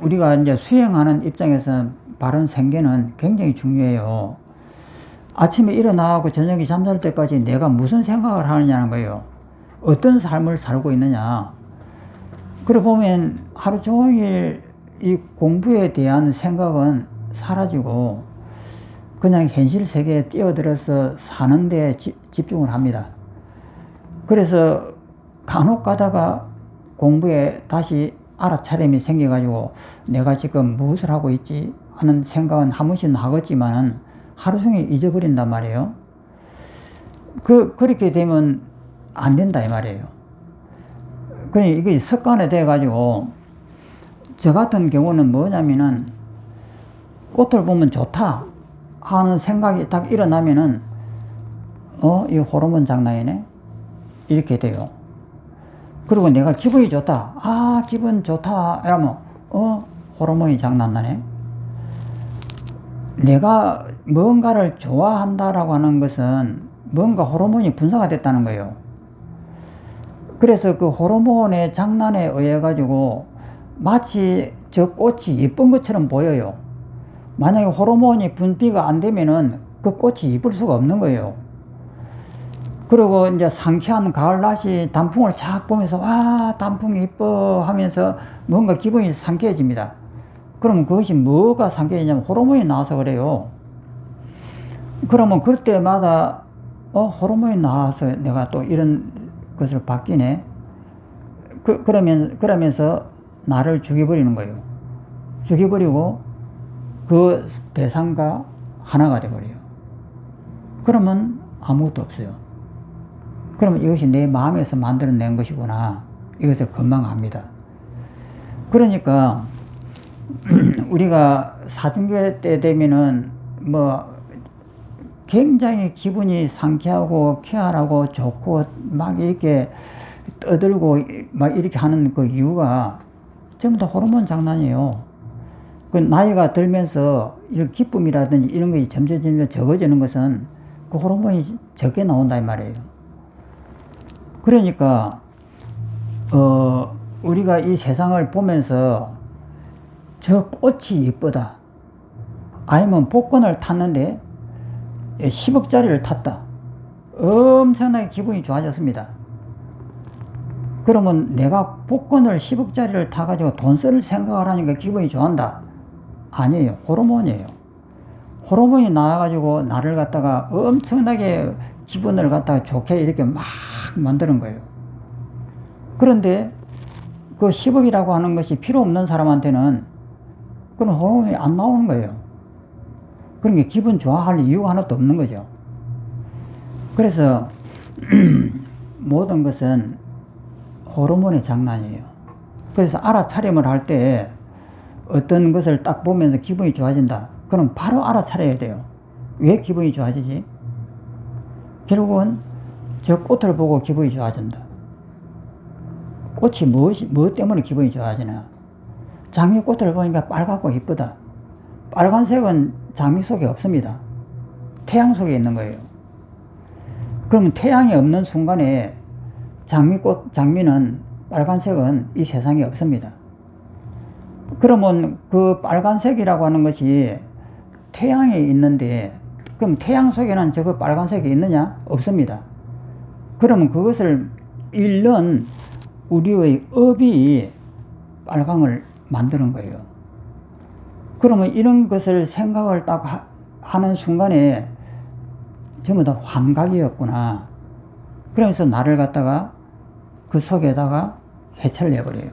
우리가 이제 수행하는 입장에서 바른 생계는 굉장히 중요해요. 아침에 일어나고 저녁에 잠잘 때까지 내가 무슨 생각을 하느냐는 거예요. 어떤 삶을 살고 있느냐. 그래 보면 하루 종일 이 공부에 대한 생각은 사라지고 그냥 현실 세계에 뛰어들어서 사는 데 집중을 합니다. 그래서 간혹 가다가 공부에 다시 알아차림이 생겨가지고 내가 지금 무엇을 하고 있지 하는 생각은 한 번씩은 하겠지만은 하루 종일 잊어버린단 말이에요. 그렇게 되면 안 된다 이 말이에요. 그러니 이게 습관이 돼가지고 저 같은 경우는 뭐냐면은 꽃을 보면 좋다 하는 생각이 딱 일어나면은 이 호르몬 장난이네 이렇게 돼요. 그리고 내가 기분이 좋다, 기분 좋다 이러면 호르몬이 장난나네. 내가 뭔가를 좋아한다라고 하는 것은 뭔가 호르몬이 분사가 됐다는 거예요. 그래서 그 호르몬의 장난에 의해 가지고 마치 저 꽃이 예쁜 것처럼 보여요. 만약에 호르몬이 분비가 안 되면은 그 꽃이 예쁠 수가 없는 거예요. 그리고 이제 상쾌한 가을 날씨 단풍을 쫙 보면서 와 단풍이 예뻐 하면서 뭔가 기분이 상쾌해집니다. 그러면 그것이 뭐가 상쾌해지냐면 호르몬이 나와서 그래요. 그러면 그때마다 호르몬이 나와서 내가 또 이런 것을 바뀌네. 그러면서 나를 죽여버리는 거예요. 죽여버리고 그 대상과 하나가 돼버려요. 그러면 아무것도 없어요. 그러면 이것이 내 마음에서 만들어낸 것이구나. 이것을 금방 압니다. 그러니까 우리가 사중계 때 되면은 굉장히 기분이 상쾌하고 쾌활하고 좋고 막 이렇게 떠들고 막 이렇게 하는 그 이유가 전부 다 호르몬 장난이에요. 그 나이가 들면서 이런 기쁨이라든지 이런 것이 점점 적어지는 것은 그 호르몬이 적게 나온다 이 말이에요. 그러니까 우리가 이 세상을 보면서 저 꽃이 예쁘다 아니면 복권을 탔는데 10억짜리를 탔다. 엄청나게 기분이 좋아졌습니다. 그러면 내가 복권을 10억짜리를 타가지고 돈 쓸 생각을 하니까 기분이 좋아한다. 아니에요. 호르몬이에요. 호르몬이 나와가지고 나를 갖다가 엄청나게 기분을 갖다가 좋게 이렇게 막 만드는 거예요. 그런데 그 10억이라고 하는 것이 필요 없는 사람한테는 그런 호르몬이 안 나오는 거예요. 그러니까 기분 좋아할 이유가 하나도 없는 거죠. 그래서 모든 것은 호르몬의 장난이에요. 그래서 알아차림을 할 때 어떤 것을 딱 보면서 기분이 좋아진다. 그럼 바로 알아차려야 돼요. 왜 기분이 좋아지지? 결국은 저 꽃을 보고 기분이 좋아진다. 꽃이 무엇 때문에 기분이 좋아지나? 장미꽃을 보니까 빨갛고 이쁘다. 빨간색은 장미 속에 없습니다. 태양 속에 있는 거예요. 그러면 태양이 없는 순간에 장미는 빨간색은 이 세상에 없습니다. 그러면 그 빨간색이라고 하는 것이 태양에 있는데, 그럼 태양 속에는 저거 빨간색이 있느냐? 없습니다. 그러면 그것을 잃는 우리의 업이 빨강을 만드는 거예요. 그러면 이런 것을 생각을 딱 하는 순간에 전부 다 환각이었구나. 그래서 나를 갖다가 그 속에다가 해체를 해버려요.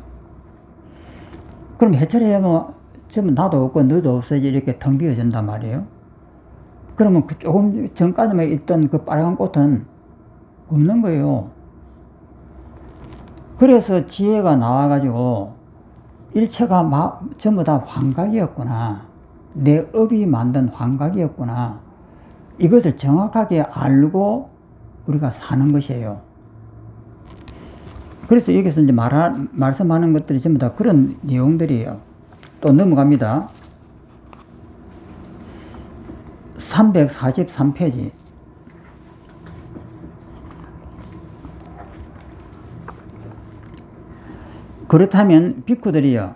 그럼 해체를 하면 전부 나도 없고 너도 없어지 이렇게 텅 비어진단 말이에요. 그러면 그 조금 전까지만 있던 그 빨간 꽃은 없는 거예요. 그래서 지혜가 나와가지고 일체가 전부 다 환각이었구나. 내 업이 만든 환각이었구나. 이것을 정확하게 알고 우리가 사는 것이에요. 그래서 여기서 이제 말씀하는 것들이 전부 다 그런 내용들이에요. 또 넘어갑니다. 343페이지. 그렇다면 비쿠들이여,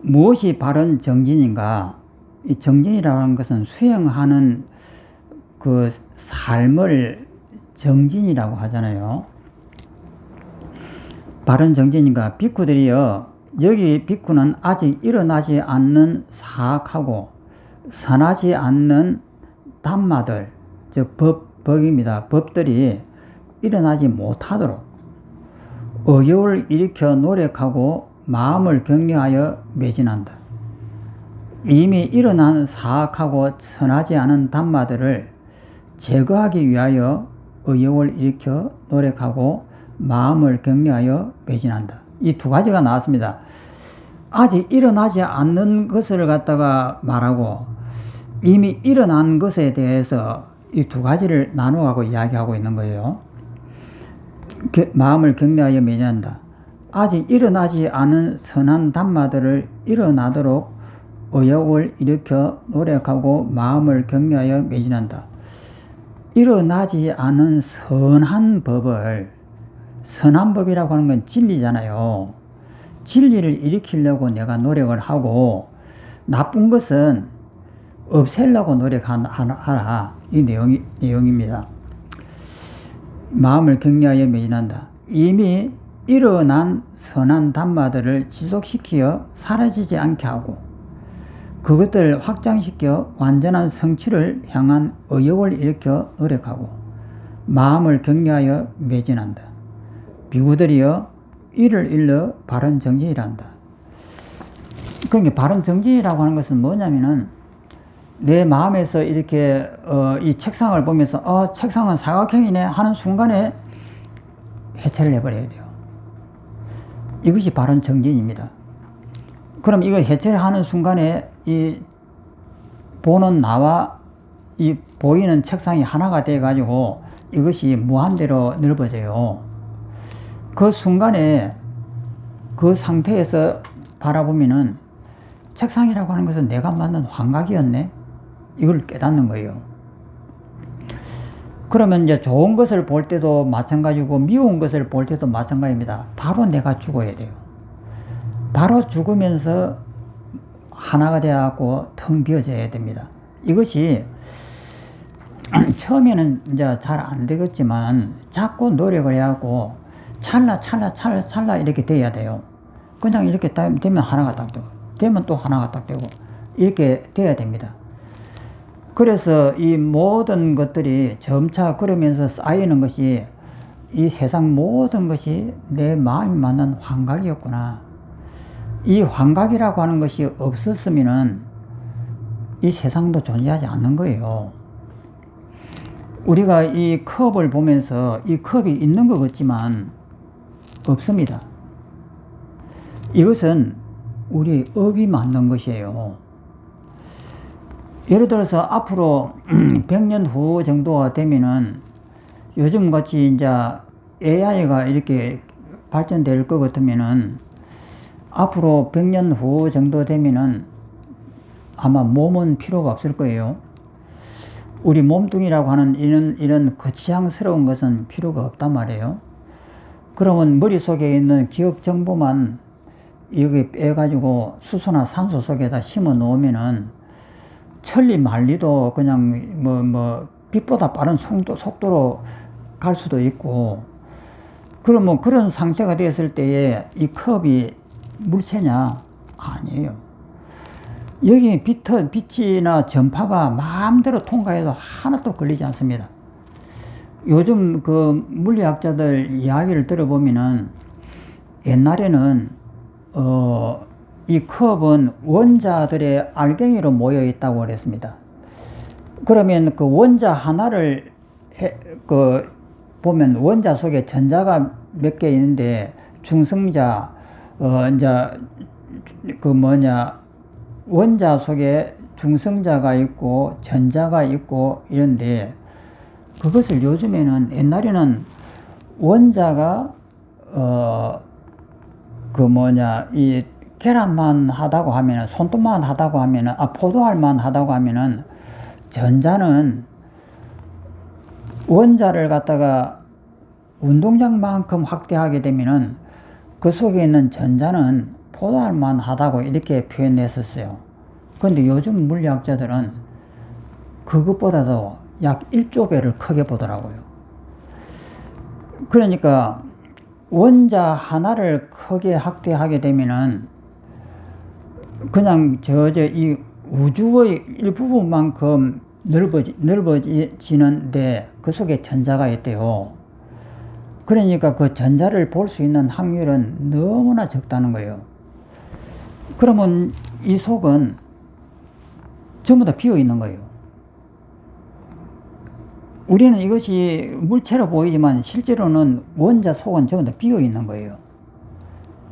무엇이 바른 정진인가? 이 정진이라는 것은 수행하는 그 삶을 정진이라고 하잖아요. 바른 정진인가? 비쿠들이여, 여기 비쿠는 아직 일어나지 않는 사악하고 선하지 않는 담마들, 즉 법입니다. 법들이 일어나지 못하도록 어려움을 일으켜 노력하고 마음을 격려하여 매진한다. 이미 일어난 사악하고 선하지 않은 담마들을 제거하기 위하여 어려움을 일으켜 노력하고 마음을 격려하여 매진한다. 이 두 가지가 나왔습니다. 아직 일어나지 않는 것을 갖다가 말하고 이미 일어난 것에 대해서 이 두 가지를 나누어가고 이야기하고 있는 거예요. 마음을 격려하여 매진한다. 아직 일어나지 않은 선한 담마들을 일어나도록 의욕을 일으켜 노력하고 마음을 격려하여 매진한다. 일어나지 않은 선한 법이라고 하는 건 진리잖아요. 진리를 일으키려고 내가 노력을 하고 나쁜 것은 없애려고 노력하라. 이 내용입니다. 마음을 격려하여 매진한다. 이미 일어난 선한 담마들을 지속시켜 사라지지 않게 하고 그것들을 확장시켜 완전한 성취를 향한 의욕을 일으켜 노력하고 마음을 격려하여 매진한다. 비구들이여 이를 일러 바른 정진이란다. 그러니까 바른 정진이라고 하는 것은 뭐냐면은 내 마음에서 이렇게 이 책상을 보면서 책상은 사각형이네 하는 순간에 해체를 해버려야 돼요. 이것이 바른 정진입니다. 그럼 이거 해체하는 순간에 이 보는 나와 이 보이는 책상이 하나가 돼 가지고 이것이 무한대로 넓어져요. 그 순간에 그 상태에서 바라보면은 책상이라고 하는 것은 내가 만든 환각이었네. 이걸 깨닫는 거예요. 그러면 이제 좋은 것을 볼 때도 마찬가지고 미운 것을 볼 때도 마찬가지입니다. 바로 내가 죽어야 돼요. 바로 죽으면서 하나가 되어갖고 텅 비어져야 됩니다. 이것이 처음에는 이제 잘 안 되겠지만 자꾸 노력을 해갖고 찰나 이렇게 돼야 돼요. 그냥 이렇게 되면 하나가 딱 되고 되면 또 하나가 딱 되고 이렇게 돼야 됩니다. 그래서 이 모든 것들이 점차 그러면서 쌓이는 것이 이 세상 모든 것이 내 마음이 만난 환각이었구나. 이 환각이라고 하는 것이 없었으면은 이 세상도 존재하지 않는 거예요. 우리가 이 컵을 보면서 이 컵이 있는 것 같지만 없습니다. 이것은 우리 업이 만든 것이에요. 예를 들어서 앞으로 100년 후 정도가 되면은 요즘 같이 이제 AI가 이렇게 발전될 것 같으면은 앞으로 100년 후 정도 되면은 아마 몸은 필요가 없을 거예요. 우리 몸뚱이라고 하는 이런 거치장스러운 것은 필요가 없단 말이에요. 그러면 머릿속에 있는 기억 정보만 여기 빼가지고 수소나 산소 속에다 심어 놓으면은 천리 만리도 그냥 빛보다 빠른 속도로 갈 수도 있고, 그러면 그런 상태가 되었을 때에 이 컵이 물체냐? 아니에요. 여기 빛이나 전파가 마음대로 통과해도 하나도 걸리지 않습니다. 요즘 그 물리학자들 이야기를 들어보면은 옛날에는 이 컵은 원자들의 알갱이로 모여 있다고 그랬습니다. 그러면 그 원자 하나를 보면 원자 속에 전자가 몇 개 있는데 중성자, 원자 속에 중성자가 있고 전자가 있고 이런데, 그것을 요즘에는, 옛날에는 원자가 이 계란만 하다고 하면은, 손톱만 하다고 하면은, 포도알만 하다고 하면은, 전자는 원자를 갖다가 운동장만큼 확대하게 되면은 그 속에 있는 전자는 포도알만 하다고 이렇게 표현했었어요. 그런데 요즘 물리학자들은 그것보다도 약 1조 배를 크게 보더라고요. 그러니까 원자 하나를 크게 확대하게 되면은 그냥 이 우주의 일부분만큼 넓어지는데 그 속에 전자가 있대요. 그러니까 그 전자를 볼 수 있는 확률은 너무나 적다는 거예요. 그러면 이 속은 전부 다 비어 있는 거예요. 우리는 이것이 물체로 보이지만 실제로는 원자 속은 전부 다 비어 있는 거예요.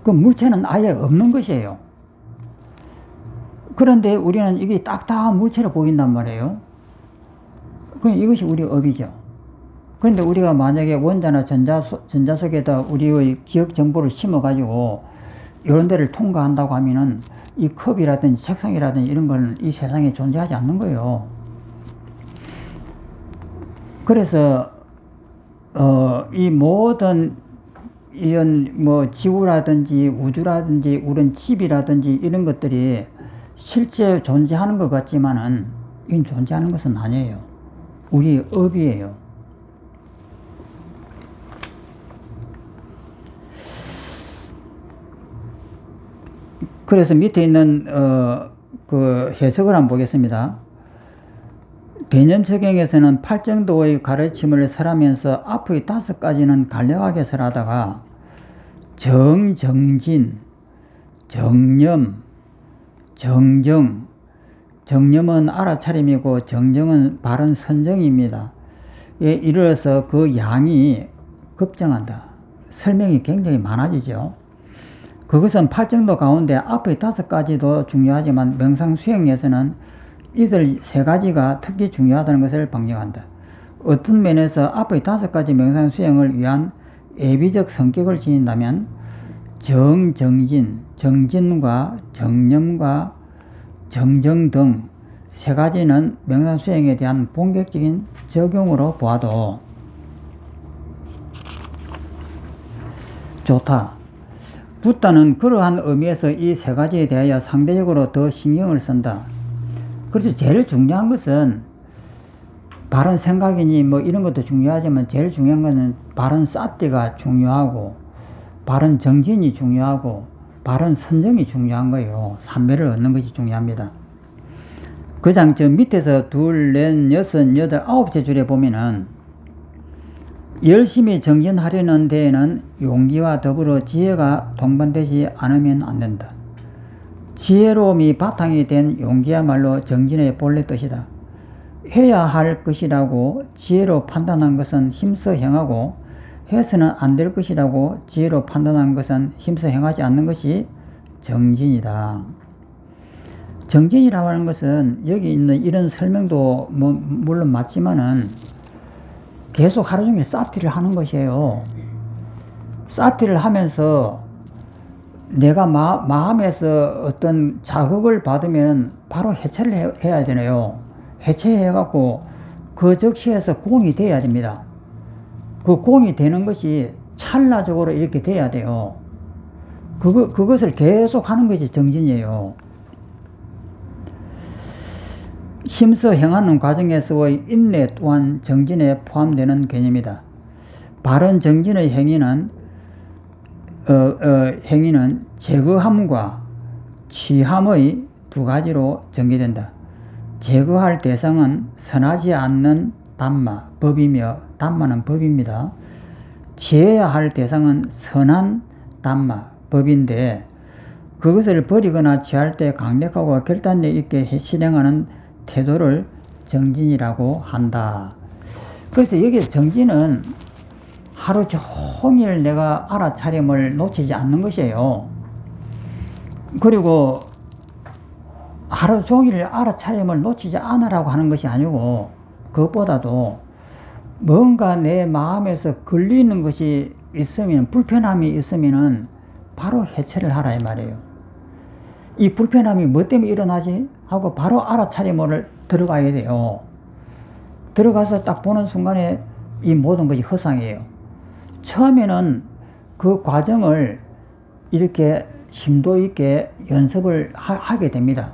그 물체는 아예 없는 것이에요. 그런데 우리는 이게 딱딱한 물체로 보인단 말이에요. 이것이 우리의 업이죠. 그런데 우리가 만약에 원자나 전자 속에다 우리의 기억 정보를 심어가지고 이런 데를 통과한다고 하면은 이 컵이라든지 책상이라든지 이런 건 이 세상에 존재하지 않는 거예요. 그래서 이 모든 이런 지구라든지 우주라든지 우린 집이라든지 이런 것들이 실제 존재하는 것 같지만은 이건 존재하는 것은 아니에요. 우리의 업이에요. 그래서 밑에 있는 그 해석을 한번 보겠습니다. 대념처경에서는 팔정도의 가르침을 설하면서 앞의 5가지는 간략하게 설하다가 정정진, 정념, 정정, 정념은 알아차림이고 정정은 바른 선정입니다. 예, 이르러서 그 양이 급증한다. 설명이 굉장히 많아지죠. 그것은 팔정도 가운데 앞의 5가지도 중요하지만 명상수행에서는 이들 3가지가 특히 중요하다는 것을 방역한다. 어떤 면에서 앞의 5가지 명상수행을 위한 예비적 성격을 지닌다면 정정진, 정진과 정념과 정정 등 3가지는 명상수행에 대한 본격적인 적용으로 보아도 좋다. 붓다는 그러한 의미에서 이 3가지에 대하여 상대적으로 더 신경을 쓴다. 그래서 제일 중요한 것은 바른 생각이니 이런 것도 중요하지만 제일 중요한 것은 바른 싸띠가 중요하고 바른 정진이 중요하고 바른 선정이 중요한 거예요. 삼매를 얻는 것이 중요합니다. 그 장 밑에서 2, 4, 6, 8, 9째 줄에 보면은 열심히 정진하려는 데에는 용기와 더불어 지혜가 동반되지 않으면 안 된다. 지혜로움이 바탕이 된 용기야말로 정진의 본래 뜻이다. 해야 할 것이라고 지혜로 판단한 것은 힘써 행하고 해서는 안 될 것이라고 지혜로 판단한 것은 힘써 행하지 않는 것이 정진이다. 정진이라고 하는 것은 여기 있는 이런 설명도 물론 맞지만은 계속 하루 종일 싸티를 하는 것이에요. 싸티를 하면서 내가 마음에서 어떤 자극을 받으면 바로 해체를 해야 되네요. 해체해갖고 그 즉시에서 공이 돼야 됩니다. 그 공이 되는 것이 찰나적으로 이렇게 돼야 돼요. 그것을 계속 하는 것이 정진이에요. 힘써 행하는 과정에서의 인내 또한 정진에 포함되는 개념이다. 바른 정진의 행위는 제거함과 취함의 두 가지로 전개된다. 제거할 대상은 선하지 않는 담마, 법이며 담마는 법입니다. 취해야 할 대상은 선한 담마, 법인데 그것을 버리거나 취할 때 강력하고 결단력 있게 실행하는 태도를 정진이라고 한다. 그래서 여기 정진은 하루 종일 내가 알아차림을 놓치지 않는 것이에요. 그리고 하루 종일 알아차림을 놓치지 않으라고 하는 것이 아니고 그것보다도 뭔가 내 마음에서 걸리는 것이 있으면, 불편함이 있으면은 바로 해체를 하라 이 말이에요. 이 불편함이 뭐 때문에 일어나지? 하고 바로 알아차림을 들어가야 돼요. 들어가서 딱 보는 순간에 이 모든 것이 허상이에요. 처음에는 그 과정을 이렇게 심도 있게 연습을 하게 됩니다.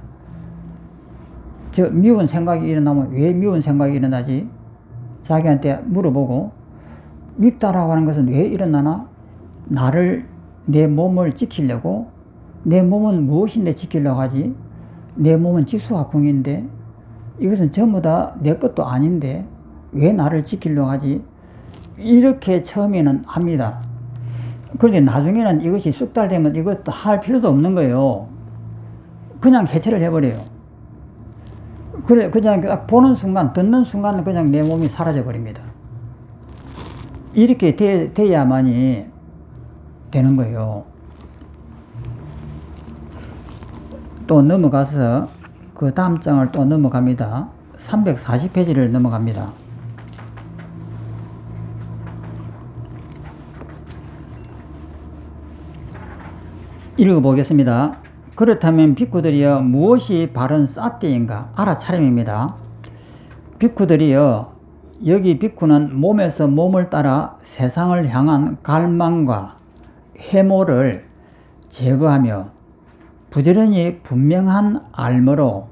미운 생각이 일어나면 왜 미운 생각이 일어나지? 자기한테 물어보고, 밉다라고 하는 것은 왜 일어나나? 내 몸을 지키려고? 내 몸은 무엇인데 지키려고 하지? 내 몸은 직수화풍인데 이것은 전부 다 내 것도 아닌데 왜 나를 지키려고 하지? 이렇게 처음에는 합니다. 그런데 나중에는 이것이 쑥달되면 이것도 할 필요도 없는 거예요. 그냥 해체를 해버려요. 그냥 보는 순간, 듣는 순간 그냥 내 몸이 사라져 버립니다. 이렇게 돼야만이 되는 거예요. 또 넘어가서 그 다음 장을 또 넘어갑니다. 340페이지를 넘어갑니다. 읽어보겠습니다. 그렇다면 비쿠들이여 무엇이 바른 사띠인가? 알아차림입니다. 비쿠들이여, 여기 비쿠는 몸에서 몸을 따라 세상을 향한 갈망과 해모를 제거하며 부지런히 불명한 알므로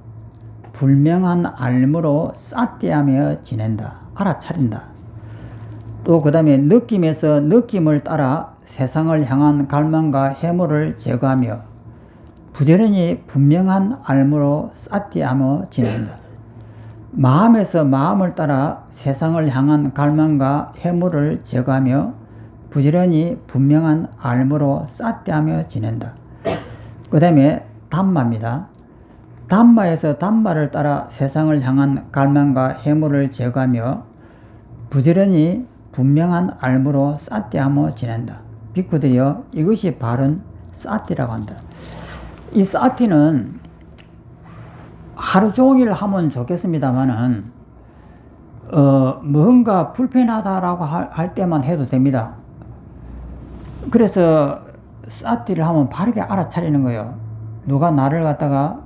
사띠하며 지낸다. 알아차린다. 또 그 다음에 느낌에서 느낌을 따라 세상을 향한 갈망과 해모를 제거하며 부지런히 분명한 알므로 사띠하며 지낸다. 마음에서 마음을 따라 세상을 향한 갈망과 해모를 제거하며 부지런히 분명한 알므로 사띠하며 지낸다. 그 다음에 담마입니다. 담마에서 담마를 따라 세상을 향한 갈망과 해모를 제거하며 부지런히 분명한 알므로 사띠하며 지낸다. 비쿠들이여, 이것이 바른 사띠라고 한다. 이 사띠는 하루 종일 하면 좋겠습니다만은 뭔가 불편하다라고 할 때만 해도 됩니다. 그래서 사띠를 하면 바르게 알아차리는 거예요. 누가 나를 갖다가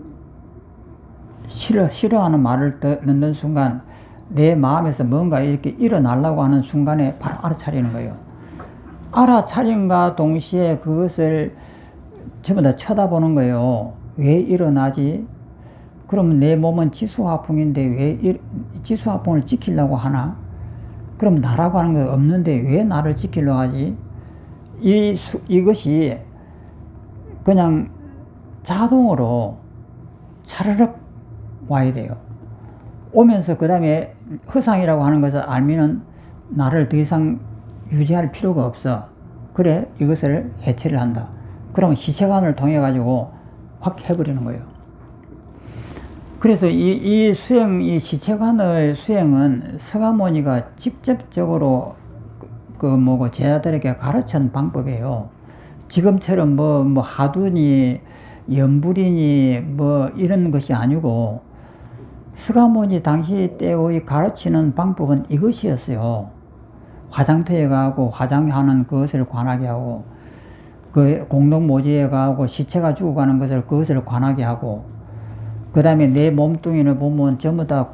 싫어하는 말을 듣는 순간 내 마음에서 뭔가 이렇게 일어나려고 하는 순간에 바로 알아차리는 거예요. 알아차림과 동시에 그것을 전부 다 쳐다보는 거예요. 왜 일어나지? 그럼 내 몸은 지수화풍인데 왜 지수화풍을 지키려고 하나? 그럼 나라고 하는 거 없는데 왜 나를 지키려고 하지? 이것이 그냥 자동으로 차르륵 와야 돼요. 오면서 그 다음에 허상이라고 하는 것을 알면은 나를 더 이상 유지할 필요가 없어. 그래, 이것을 해체를 한다. 그러면 시체관을 통해 가지고 확 해버리는 거예요. 그래서 이 시체관의 수행은 서가모니가 직접적으로 제자들에게 가르친 방법이에요. 지금처럼 하두니, 연불이니 이런 것이 아니고 서가모니 당시 때의 가르치는 방법은 이것이었어요. 화장터에 가고 화장하는 그것을 관하게 하고, 그 공동모지에 가고 시체가 죽어가는 것을 그것을 관하게 하고, 그 다음에 내 몸뚱이를 보면 전부 다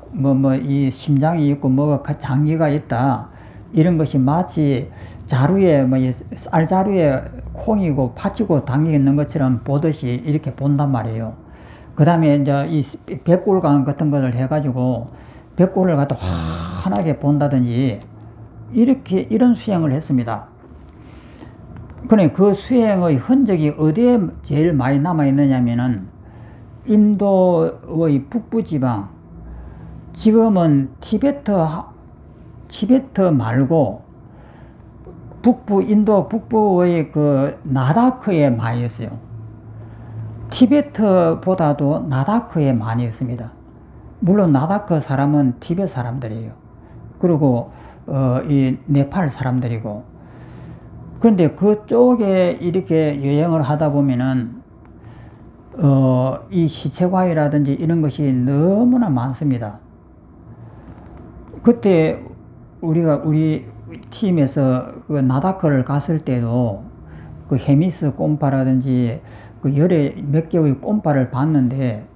이 심장이 있고 뭐가 장기가 있다, 이런 것이 마치 자루에 쌀자루에 콩이고 팥이고 담겨 있는 것처럼 보듯이 이렇게 본단 말이에요. 그 다음에 이제 이 백골관 같은 것을 해가지고 백골을 갖다 환하게 본다든지, 이렇게 이런 수행을 했습니다. 그러니 그 수행의 흔적이 어디에 제일 많이 남아 있느냐면은 인도의 북부 지방, 지금은 티베트 말고 북부, 인도 북부의 그 나다크에 많이 있어요. 티베트보다도 나다크에 많이 있습니다. 물론 나다크 사람은 티베트 사람들이에요. 그리고 이 네팔 사람들이고. 그런데 그쪽에 이렇게 여행을 하다 보면은 이 시체과이라든지 이런 것이 너무나 많습니다. 그때 우리 팀에서 그 나다크를 갔을 때도 그 헤미스 꼼파라든지 그 열에 몇 개의 꼼파를 봤는데,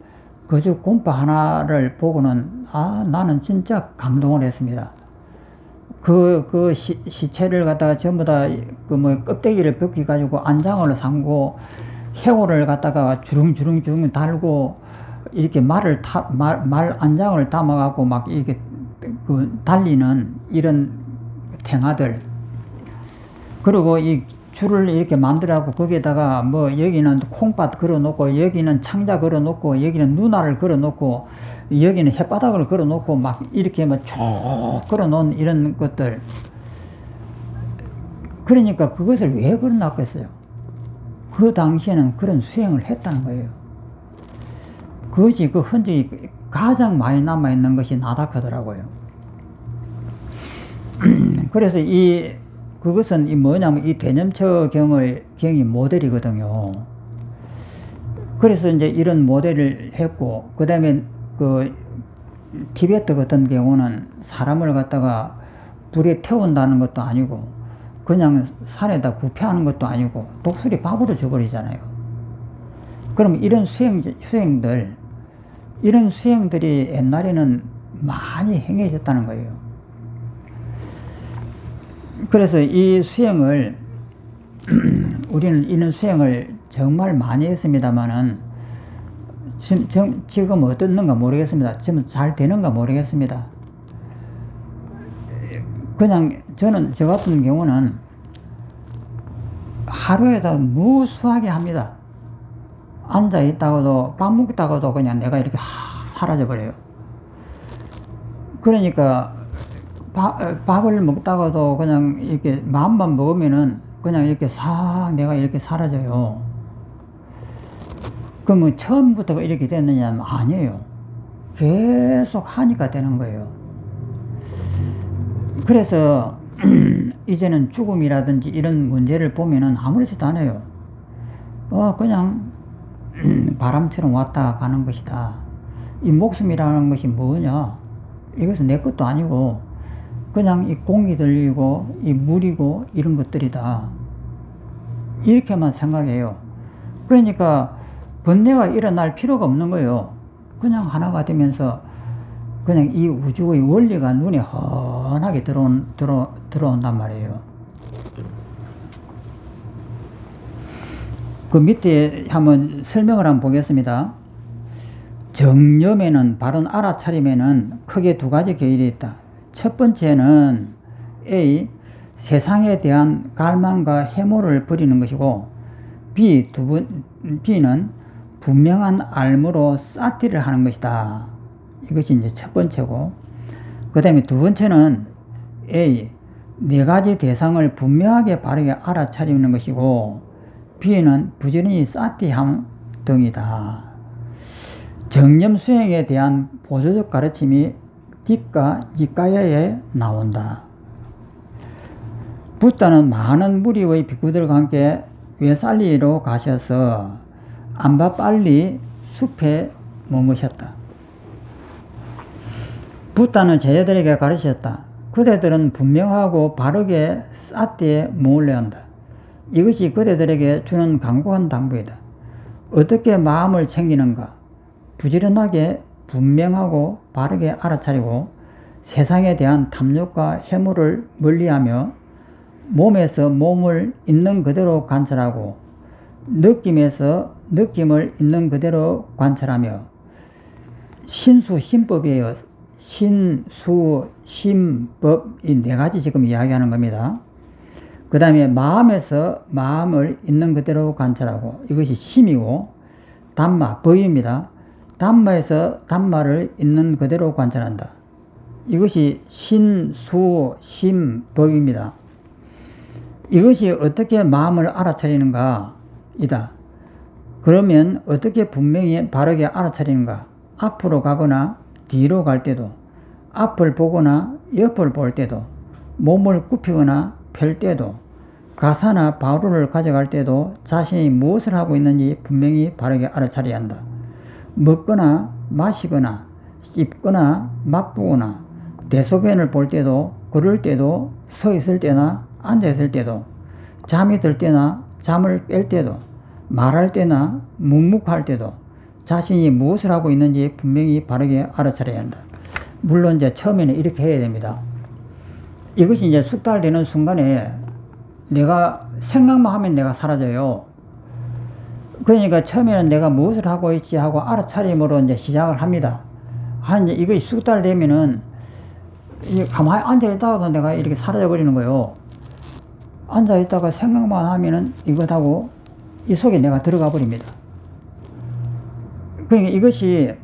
그저 꼼파 하나를 보고는 나는 진짜 감동을 했습니다. 그 시체를 갖다가 전부 다 그 껍데기를 벗겨 가지고 안장을 삼고 해골을 갖다가 주릉주릉 달고 이렇게 말 안장을 담아 갖고 막 이렇게 그 달리는 이런 탱아들, 그리고 이 줄을 이렇게 만들어갖고 거기에다가 여기는 콩밭 걸어놓고, 여기는 창자 걸어놓고, 여기는 누나를 걸어놓고, 여기는 햇바닥을 걸어놓고 막 이렇게 쭉 걸어놓은 이런 것들. 그러니까 그것을 왜 걸어놨겠어요? 그 당시에는 그런 수행을 했다는 거예요. 그것이 그 흔적이 가장 많이 남아있는 것이 나다크더라고요. 그래서 그것은 뭐냐면 이 대념처 경이 모델이거든요. 그래서 이제 이런 모델을 했고, 그 다음에 그 티베트 같은 경우는 사람을 갖다가 불에 태운다는 것도 아니고, 그냥 산에다 부패하는 것도 아니고, 독수리 밥으로 줘버리잖아요. 그럼 이런 이런 수행들이 옛날에는 많이 행해졌다는 거예요. 그래서 이 수행을 우리는 이런 수행을 정말 많이 했습니다만은 지금 어떻는가 모르겠습니다. 지금 잘 되는가 모르겠습니다. 그냥 저 같은 경우는 하루에다 무수하게 합니다. 앉아 있다가도 밥 먹다가도 그냥 내가 이렇게 사라져 버려요. 그러니까 밥을 먹다가도 그냥 이렇게 마음만 먹으면은 그냥 이렇게 내가 이렇게 사라져요. 그러면 처음부터 이렇게 됐느냐면 아니에요. 계속 하니까 되는 거예요. 그래서 이제는 죽음이라든지 이런 문제를 보면은 아무렇지도 않아요. 그냥 바람처럼 왔다 가는 것이다. 이 목숨이라는 것이 뭐냐? 이것은 내 것도 아니고 그냥 이 공이 들리고 이 물이고 이런 것들이다. 이렇게만 생각해요. 그러니까 번뇌가 일어날 필요가 없는 거예요. 그냥 하나가 되면서 그냥 이 우주의 원리가 눈에 훤하게 들어온단 말이에요. 그 밑에 한번 설명을 한번 보겠습니다. 정념에는, 바른 알아차림에는 크게 두 가지 계율이 있다. 첫 번째는 A. 세상에 대한 갈망과 해모를 버리는 것이고, B는 분명한 알무로 싸티를 하는 것이다. 이것이 이제 첫 번째고, 그 다음에 두 번째는 A. 네 가지 대상을 분명하게 바르게 알아차리는 것이고, B는 부지런히 싸티함 등이다. 정념 수행에 대한 보조적 가르침이 뒷가 니까야에 나온다. 붓다는 많은 무리의 비구들과 함께 외살리로 가셔서 암바빨리 숲에 머무셨다. 붓다는 제자들에게 가르치셨다. 그대들은 분명하고 바르게 싸티에 머물러야 한다. 이것이 그대들에게 주는 강고한 당부이다. 어떻게 마음을 챙기는가? 부지런하게 분명하고 바르게 알아차리고 세상에 대한 탐욕과 해물을 멀리하며 몸에서 몸을 있는 그대로 관찰하고 느낌에서 느낌을 있는 그대로 관찰하며 신수심법이에요. 신수심법 이 네 가지 지금 이야기하는 겁니다. 그 다음에 마음에서 마음을 있는 그대로 관찰하고 이것이 심이고 담마 법입니다. 담마에서 담마를 있는 그대로 관찰한다. 이것이 신수심법입니다. 이것이 어떻게 마음을 알아차리는가 이다. 그러면 어떻게 분명히 바르게 알아차리는가? 앞으로 가거나 뒤로 갈 때도, 앞을 보거나 옆을 볼 때도, 몸을 굽히거나 펼 때도, 가사나 바로를 가져갈 때도 자신이 무엇을 하고 있는지 분명히 바르게 알아차려야 한다. 먹거나 마시거나 씹거나 맛보거나 대소변을 볼 때도, 걸을 때도, 서 있을 때나 앉아 있을 때도, 잠이 들 때나 잠을 깰 때도, 말할 때나 묵묵할 때도 자신이 무엇을 하고 있는지 분명히 바르게 알아차려야 한다. 물론 이제 처음에는 이렇게 해야 됩니다. 이것이 이제 숙달되는 순간에 내가 생각만 하면 내가 사라져요. 그러니까 처음에는 내가 무엇을 하고 있지 하고 알아차림으로 이제 시작을 합니다. 이제 이것이 숙달되면은 가만히 앉아있다가도 내가 이렇게 사라져버리는 거예요. 앉아있다가 생각만 하면은 이것하고 이 속에 내가 들어가 버립니다. 그러니까 이것이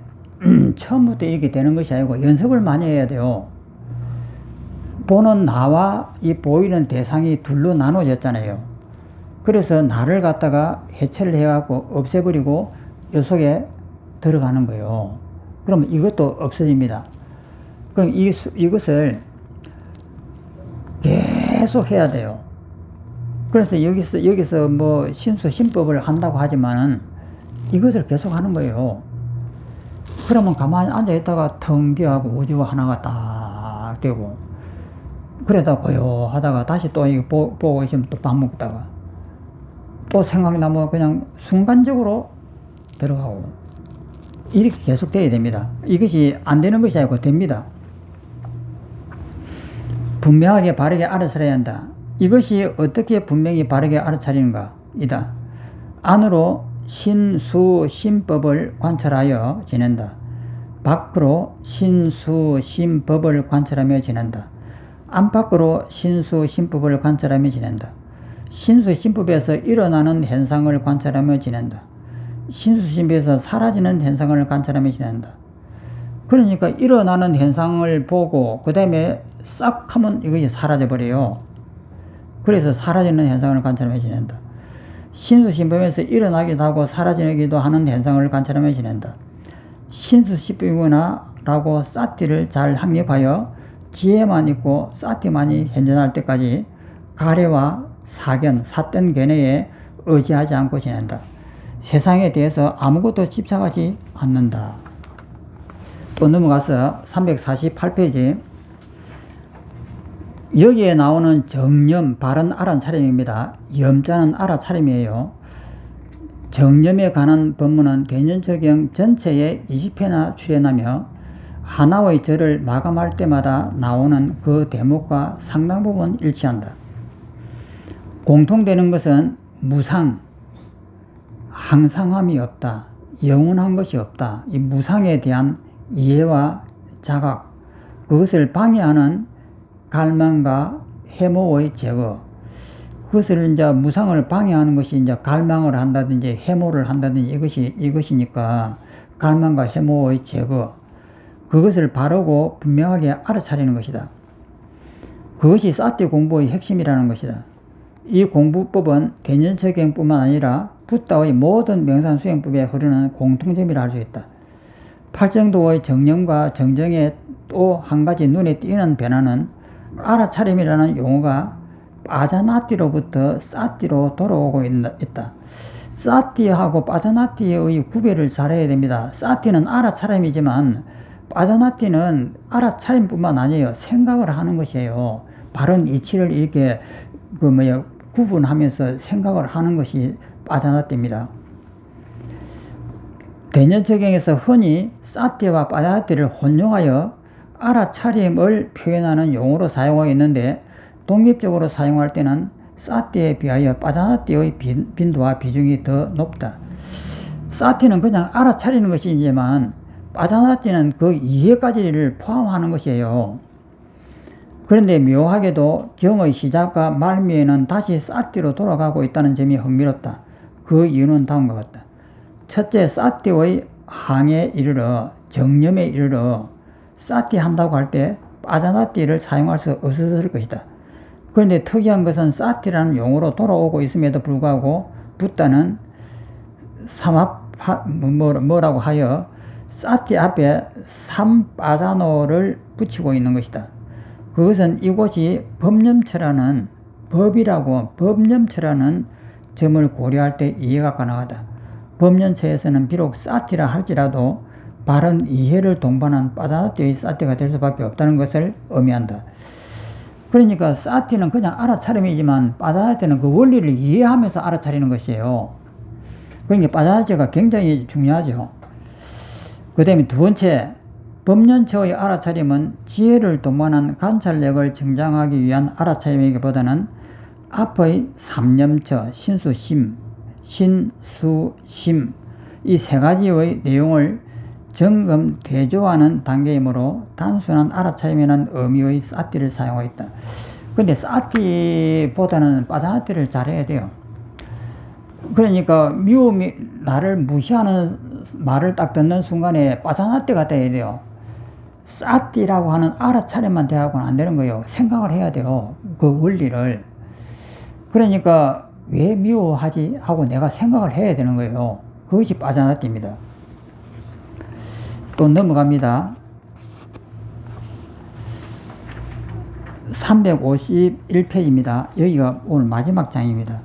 처음부터 이렇게 되는 것이 아니고 연습을 많이 해야 돼요. 보는 나와 이 보이는 대상이 둘로 나눠졌잖아요. 그래서 나를 갖다가 해체를 해갖고 없애버리고 이 속에 들어가는 거예요. 그러면 이것도 없어집니다. 그럼 이것을 계속 해야 돼요. 그래서 여기서 뭐 신수심법을 한다고 하지만은 이것을 계속 하는 거예요. 그러면 가만히 앉아있다가 텅 비어하고 우주 하나가 딱 되고, 그러다 고요하다가 다시 또 이거 보고 있으면 또 밥 먹다가 또 생각나면 그냥 순간적으로 들어가고, 이렇게 계속 돼야 됩니다. 이것이 안 되는 것이 아니고 됩니다. 분명하게 바르게 알아차려야 한다. 이것이 어떻게 분명히 바르게 알아차리는가 이다. 안으로 신수심법을 관찰하여 지낸다. 밖으로 신수심법을 관찰하며 지낸다. 안팎으로 신수심법을 관찰하며 지낸다. 신수심법에서 일어나는 현상을 관찰하며 지낸다. 신수심법에서 사라지는 현상을 관찰하며 지낸다. 그러니까 일어나는 현상을 보고 그 다음에 싹 하면 이것이 사라져버려요. 그래서 사라지는 현상을 관찰하며 지낸다. 신수심법에서 일어나기도 하고 사라지기도 하는 현상을 관찰하며 지낸다. 신수심법이구나 라고 사티를 잘 확립하여 지혜만 있고 사티만이 현존할 때까지 가래와 사견, 삿된 견해에 의지하지 않고 지낸다. 세상에 대해서 아무것도 집착하지 않는다. 또 넘어가서 348페이지. 여기에 나오는 정념, 바른 알아차림입니다. 염자는 알아차림이에요. 정념에 관한 법문은 대년초경 전체에 20회나 출연하며 하나의 절을 마감할 때마다 나오는 그 대목과 상당 부분 일치한다. 공통되는 것은 무상, 항상함이 없다, 영원한 것이 없다. 이 무상에 대한 이해와 자각, 그것을 방해하는 갈망과 해모의 제거, 그것을 이제 무상을 방해하는 것이 이제 갈망을 한다든지 해모를 한다든지 이것이니까 갈망과 해모의 제거, 그것을 바르고 분명하게 알아차리는 것이다. 그것이 사티 공부의 핵심이라는 것이다. 이 공부법은 대년초경뿐만 아니라 붓다의 모든 명상수행법에 흐르는 공통점이라 할 수 있다. 팔정도의 정념과 정정의 또 한 가지 눈에 띄는 변화는 알아차림이라는 용어가 빠자나띠로부터 사띠로 돌아오고 있다. 사띠하고 빠자나띠의 구별을 잘해야 됩니다. 사띠는 알아차림이지만 빠자나띠는 알아차림뿐만 아니에요. 생각을 하는 것이에요. 바른 이치를 이렇게 구분하면서 생각을 하는 것이 빠자나띠입니다. 대녀처경에서 흔히 사띠와 빠자나띠를 혼용하여 알아차림을 표현하는 용어로 사용하고 있는데, 독립적으로 사용할 때는 사띠에 비하여 빠자나띠의 빈도와 비중이 더 높다. 사띠는 그냥 알아차리는 것이지만 빠자나띠는 그 이해까지를 포함하는 것이에요. 그런데 묘하게도 경의 시작과 말미에는 다시 사띠로 돌아가고 있다는 점이 흥미롭다. 그 이유는 다음과 같다. 첫째, 사띠의 항에 이르러 정념에 이르러 사띠 한다고 할 때 빠자나띠를 사용할 수 없었을 것이다. 그런데 특이한 것은 사띠라는 용어로 돌아오고 있음에도 불구하고 붓다는 뭐라고 하여 사띠 앞에 삼빠자노를 붙이고 있는 것이다. 그것은 이곳이 법념처라는 법념처라는 점을 고려할 때 이해가 가능하다. 법념처에서는 비록 사띠라 할지라도 바른 이해를 동반한 빠자나띠의 사띠가 될 수밖에 없다는 것을 의미한다. 그러니까 사띠는 그냥 알아차림이지만 빠자나띠는 그 원리를 이해하면서 알아차리는 것이에요. 그러니까 빠자나띠가 굉장히 중요하죠. 그 다음에 두 번째, 법년처의 알아차림은 지혜를 동반한 관찰력을 정장하기 위한 알아차림이기보다는 앞의 삼념처, 신수심, 신수심 이 세 가지의 내용을 점검 대조하는 단계이므로 단순한 알아차림이라는 의미의 사띠를 사용하고 있다. 근데 사띠보다는 빠자나띠를 잘해야 돼요. 그러니까 미움이 나를 무시하는 말을 딱 듣는 순간에 빠자나띠가 돼야 돼요. 사띠라고 하는 알아차림만 돼하고는 안 되는 거예요. 생각을 해야 돼요. 그 원리를. 그러니까 왜 미워하지 하고 내가 생각을 해야 되는 거예요. 그것이 빠자나띠입니다. 또 넘어갑니다. 351페이지입니다. 여기가 오늘 마지막 장입니다.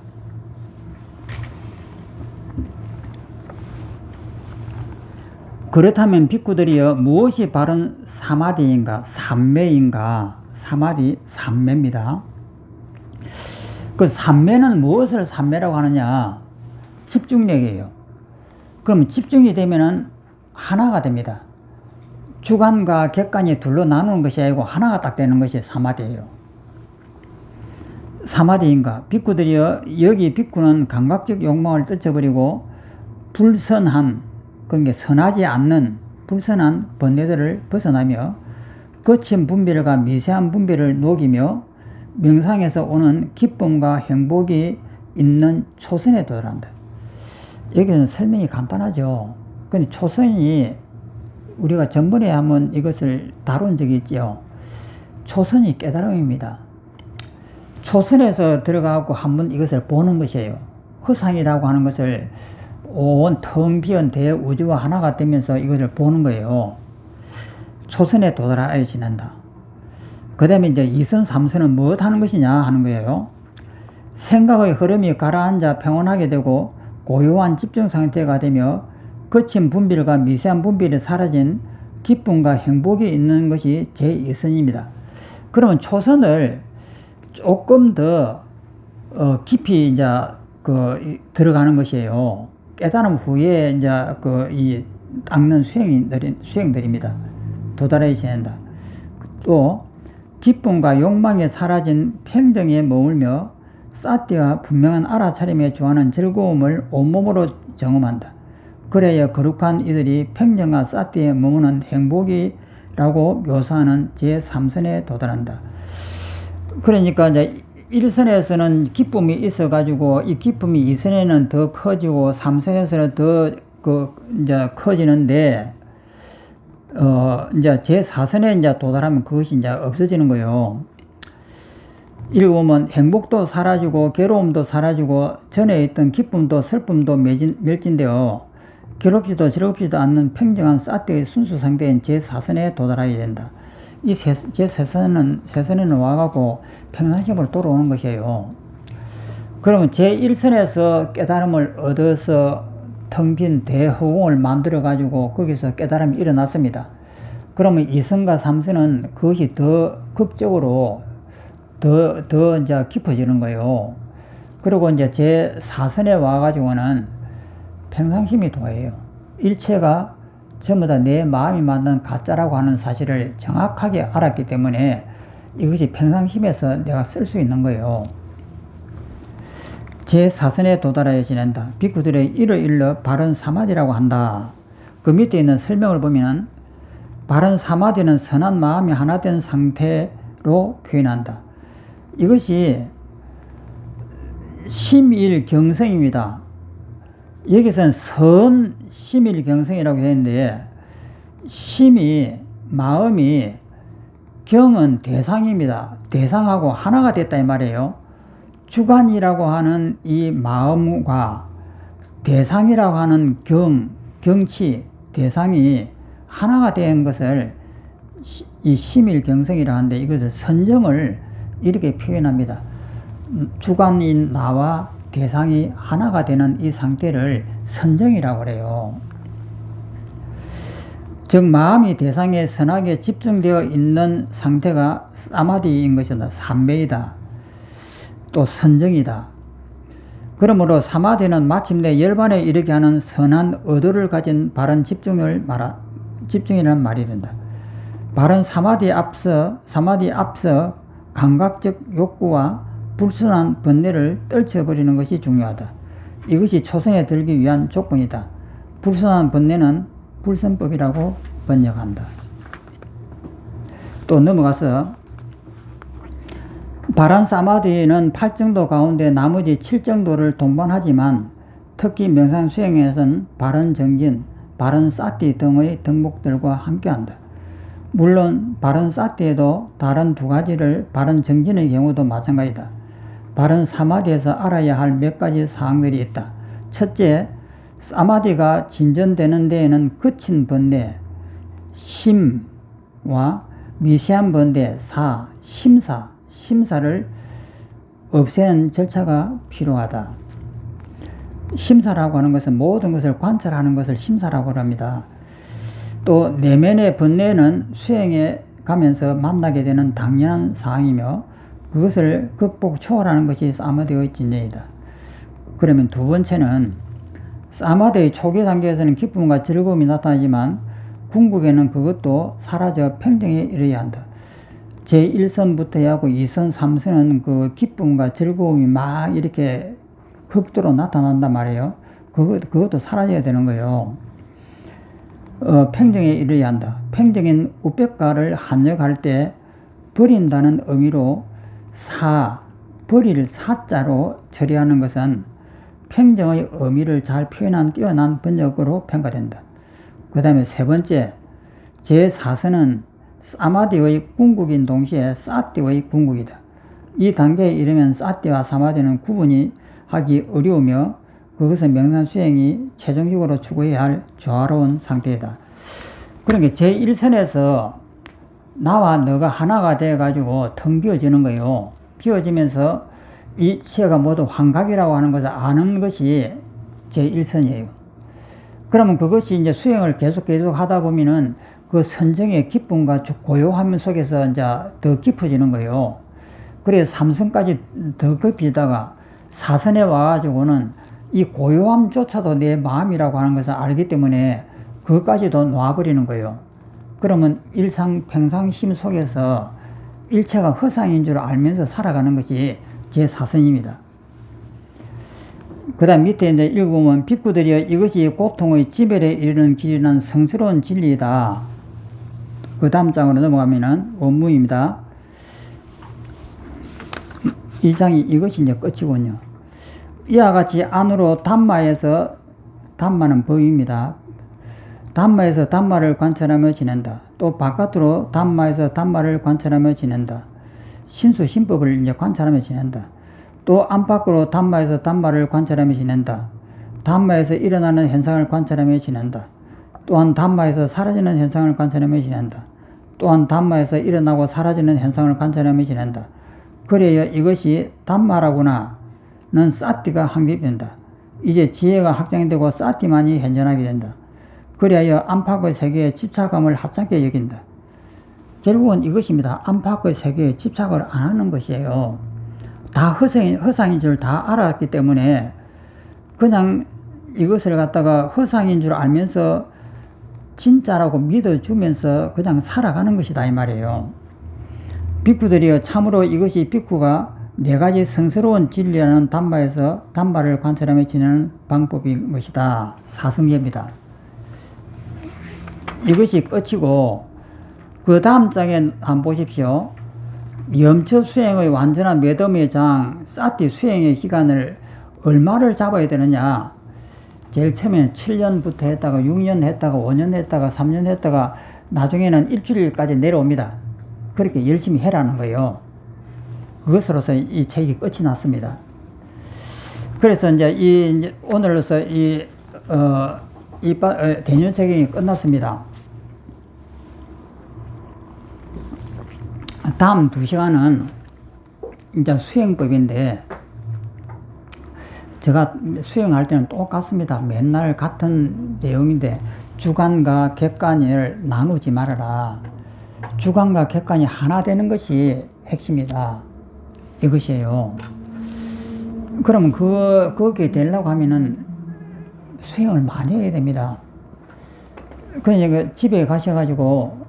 그렇다면 빅구들이여 무엇이 바른 사마디인가 삼매인가? 사마디 삼매입니다. 그 삼매는 무엇을 삼매라고 하느냐? 집중력이에요. 그럼 집중이 되면은 하나가 됩니다. 주관과 객관이 둘로 나누는 것이 아니고 하나가 딱 되는 것이 사마디예요. 사마디인가? 빅구들이여 여기 빅구는 감각적 욕망을 떨쳐버리고 불선한, 그러니까 선하지 않는 불선한 번뇌들을 벗어나며 거친 분별과 미세한 분별을 녹이며 명상에서 오는 기쁨과 행복이 있는 초선에 도달한다. 여기는 설명이 간단하죠. 근데 초선이 우리가 전번에 한번 이것을 다룬 적이 있죠. 초선이 깨달음입니다. 초선에서 들어가고 한번 이것을 보는 것이에요. 허상이라고 하는 것을 온 텅 비은 대우주와 하나가 되면서 이것을 보는 거예요. 초선에 도달하여 지낸다. 그 다음에 이제 2선, 3선은 무엇 하는 것이냐 하는 거예요. 생각의 흐름이 가라앉아 평온하게 되고 고요한 집중 상태가 되며 거친 분별과 미세한 분별이 사라진 기쁨과 행복이 있는 것이 제2선입니다. 그러면 초선을 조금 더 깊이 이제 들어가는 것이에요. 깨달음 후에 이제 이 닦는 수행들입니다. 도달해 지낸다. 또 기쁨과 욕망이 사라진 평정에 머물며 사띠와 분명한 알아차림에 좋아하는 즐거움을 온몸으로 경험한다. 그래야 거룩한 이들이 평정과 사띠에 머무는 행복이라고 묘사하는 제3선에 도달한다. 그러니까 이제 1선에서는 기쁨이 있어가지고 이 기쁨이 2선에는 더 커지고 3선에서는 더 이제 커지는데 이제 제4선에 이제 도달하면 그것이 이제 없어지는 거예요. 읽어보면 행복도 사라지고 괴로움도 사라지고 전에 있던 기쁨도 슬픔도 멸진되어 괴롭지도 즐겁지도 않는 평정한 사띠의 순수 상태인 제4선에 도달하게 된다. 이 제3선에는 와가고 평상심으로 돌아오는 것이에요. 그러면 제1선에서 깨달음을 얻어서 텅 빈 대허공을 만들어 가지고 거기서 깨달음이 일어났습니다. 그러면 2선과 3선은 그것이 더 극적으로 더 이제 깊어지는 거예요. 그리고 이제 제 사선에 와가지고는 평상심이 도예요. 일체가 전부 다 내 마음이 만든 가짜라고 하는 사실을 정확하게 알았기 때문에 이것이 평상심에서 내가 쓸 수 있는 거예요. 제 사선에 도달하여 지낸다. 비구들의 이를 일러 바른 사마디라고 한다. 그 밑에 있는 설명을 보면 바른 사마디는 선한 마음이 하나 된 상태로 표현한다. 이것이 심일경성입니다. 여기서는 심일경성이라고 되어 있는데 심이 마음이 경은 대상입니다. 대상하고 하나가 됐다 이 말이에요. 주관이라고 하는 이 마음과 대상이라고 하는 경치, 대상이 하나가 된 것을 이 심일경성이라 하는데 이것을 선정을 이렇게 표현합니다. 주관인 나와 대상이 하나가 되는 이 상태를 선정이라고 그래요. 즉 마음이 대상에 선하게 집중되어 있는 상태가 사마디인 것이다. 삼매이다. 또 선정이다. 그러므로 사마디는 마침내 열반에 이르게 하는 선한 의도를 가진 바른 집중이라는 말이 된다. 바른 사마디 앞서 감각적 욕구와 불순한 번뇌를 떨쳐버리는 것이 중요하다. 이것이 초선에 들기 위한 조건이다. 불순한 번뇌는 불선법이라고 번역한다. 또 넘어가서 바른 사마디는 8정도 가운데 나머지 7정도를 동반하지만 특히 명상 수행에서는 바른 정진, 바른 사티 등의 덕목들과 함께한다. 물론 바른 사티에도 다른 두 가지를 바른 정진의 경우도 마찬가지다. 바른 사마디에서 알아야 할 몇 가지 사항들이 있다. 첫째, 사마디가 진전되는 데에는 거친 번뇌, 심과 미세한 번뇌, 심사를 없애는 절차가 필요하다. 심사라고 하는 것은 모든 것을 관찰하는 것을 심사라고 합니다. 또 내면의 번뇌는 수행에 가면서 만나게 되는 당연한 사항이며 그것을 극복 초월하는 것이 사마디의 진전이다. 그러면 두 번째는 사마디의 초기 단계에서는 기쁨과 즐거움이 나타나지만 궁극에는 그것도 사라져 평정에 이르어야 한다. 제1선부터 하고 2선, 3선은 그 기쁨과 즐거움이 막 이렇게 극도로 나타난단 말이에요. 그것도 사라져야 되는 거예요. 평정에 이르어야 한다. 평정인 우백가를 한역할 때 버린다는 의미로 버릴 사자로 처리하는 것은 평정의 의미를 잘 표현한 뛰어난 번역으로 평가된다. 그 다음에 세 번째, 제4선은 사마디의 궁극인 동시에 사티의 궁극이다. 이 단계에 이르면 사티와 사마디는 구분이 하기 어려우며 그것은 명상 수행이 최종적으로 추구해야 할 조화로운 상태이다. 그러니까 제1선에서 나와 너가 하나가 돼가지고 텅 비어지는 거예요. 비어지면서 이 치어가 모두 환각이라고 하는 것을 아는 것이 제1선이에요. 그러면 그것이 이제 수행을 계속 하다 보면은 그 선정의 기쁨과 고요함 속에서 이제 더 깊어지는 거예요. 그래서 3선까지 더 깊어지다가 4선에 와가지고는 이 고요함조차도 내 마음이라고 하는 것을 알기 때문에 그것까지도 놔버리는 거예요. 그러면 평상심 속에서 일체가 허상인 줄 알면서 살아가는 것이 제4선입니다. 그 다음 밑에 이제 읽어보면 빅구들이여 이것이 고통의 지별에 이르는 길이란 성스러운 진리이다. 그 다음 장으로 넘어가면은 원문입니다. 이 장이 이것이 이제 끝이군요. 이와 같이 안으로 담마는 법입니다. 담마에서 담마를 관찰하며 지낸다. 또 바깥으로 담마에서 담마를 관찰하며 지낸다. 신수 신법을 이제 관찰하며 지낸다. 또 안팎으로 담마에서 담마를 관찰하며 지낸다. 담마에서 일어나는 현상을 관찰하며 지낸다. 또한 담마에서 사라지는 현상을 관찰하며 지낸다. 또한 담마에서 일어나고 사라지는 현상을 관찰하며 지낸다. 그래야 이것이 담마라구나는 사티가 확립된다. 이제 지혜가 확장되고 사티만이 현존하게 된다. 그래야 안팎의 세계에 집착감을 하찮게 여긴다. 결국은 이것입니다. 안팎의 세계에 집착을 안 하는 것이에요. 다 허상인 줄 다 알았기 때문에 그냥 이것을 갖다가 허상인 줄 알면서 진짜라고 믿어주면서 그냥 살아가는 것이다 이 말이에요. 비쿠들이여 참으로 이것이 비쿠가 네 가지 성스러운 진리라는 단말을 관찰하며 지내는 방법인 것이다. 사성제입니다. 이것이 끝이고 그 다음 장에 한번 보십시오. 염처 수행의 완전한 매덤의 장 사티 수행의 기간을 얼마를 잡아야 되느냐. 제일 처음에는 7년부터 했다가 6년 했다가 5년 했다가 3년 했다가 나중에는 일주일까지 내려옵니다. 그렇게 열심히 해라는 거예요. 그것으로서 이 책이 끝이 났습니다. 그래서 이제 오늘로서 대년책이 끝났습니다. 다음 2시간은 이제 수행법인데, 제가 수행할 때는 똑같습니다. 맨날 같은 내용인데, 주관과 객관을 나누지 말아라. 주관과 객관이 하나 되는 것이 핵심이다. 이것이에요. 그러면 그렇게 되려고 하면은 수행을 많이 해야 됩니다. 그러니까 집에 가셔가지고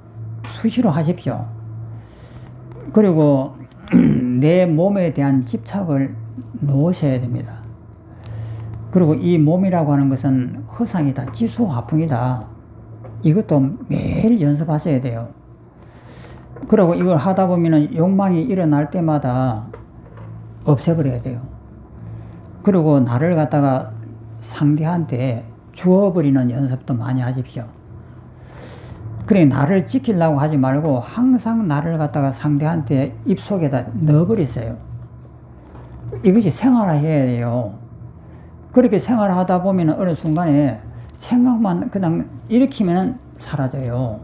수시로 하십시오. 그리고 내 몸에 대한 집착을 놓으셔야 됩니다. 그리고 이 몸이라고 하는 것은 허상이다. 지수화풍이다. 이것도 매일 연습하셔야 돼요. 그리고 이걸 하다 보면은 욕망이 일어날 때마다 없애버려야 돼요. 그리고 나를 갖다가 상대한테 주어버리는 연습도 많이 하십시오. 그래, 나를 지키려고 하지 말고 항상 나를 갖다가 상대한테 입속에다 넣어버리세요. 이것이 생활화해야 돼요. 그렇게 생활하다 보면 어느 순간에 생각만 그냥 일으키면 사라져요.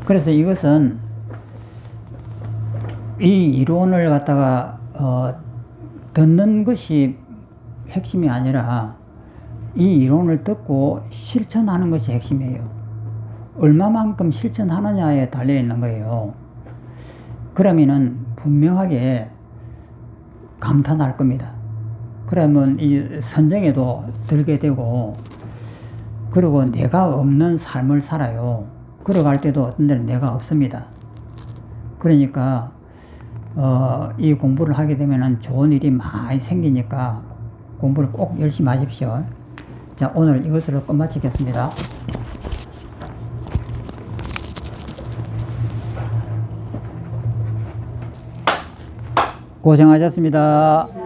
그래서 이것은 이 이론을 갖다가 듣는 것이 핵심이 아니라 이 이론을 듣고 실천하는 것이 핵심이에요. 얼마만큼 실천하느냐에 달려 있는 거예요. 그러면은 분명하게 감탄할 겁니다. 그러면 이 선정에도 들게 되고, 그리고 내가 없는 삶을 살아요. 걸어갈 때도 어떤 데는 내가 없습니다. 그러니까 이 공부를 하게 되면은 좋은 일이 많이 생기니까 공부를 꼭 열심히 하십시오. 자, 오늘 이것으로 끝마치겠습니다. 고생하셨습니다.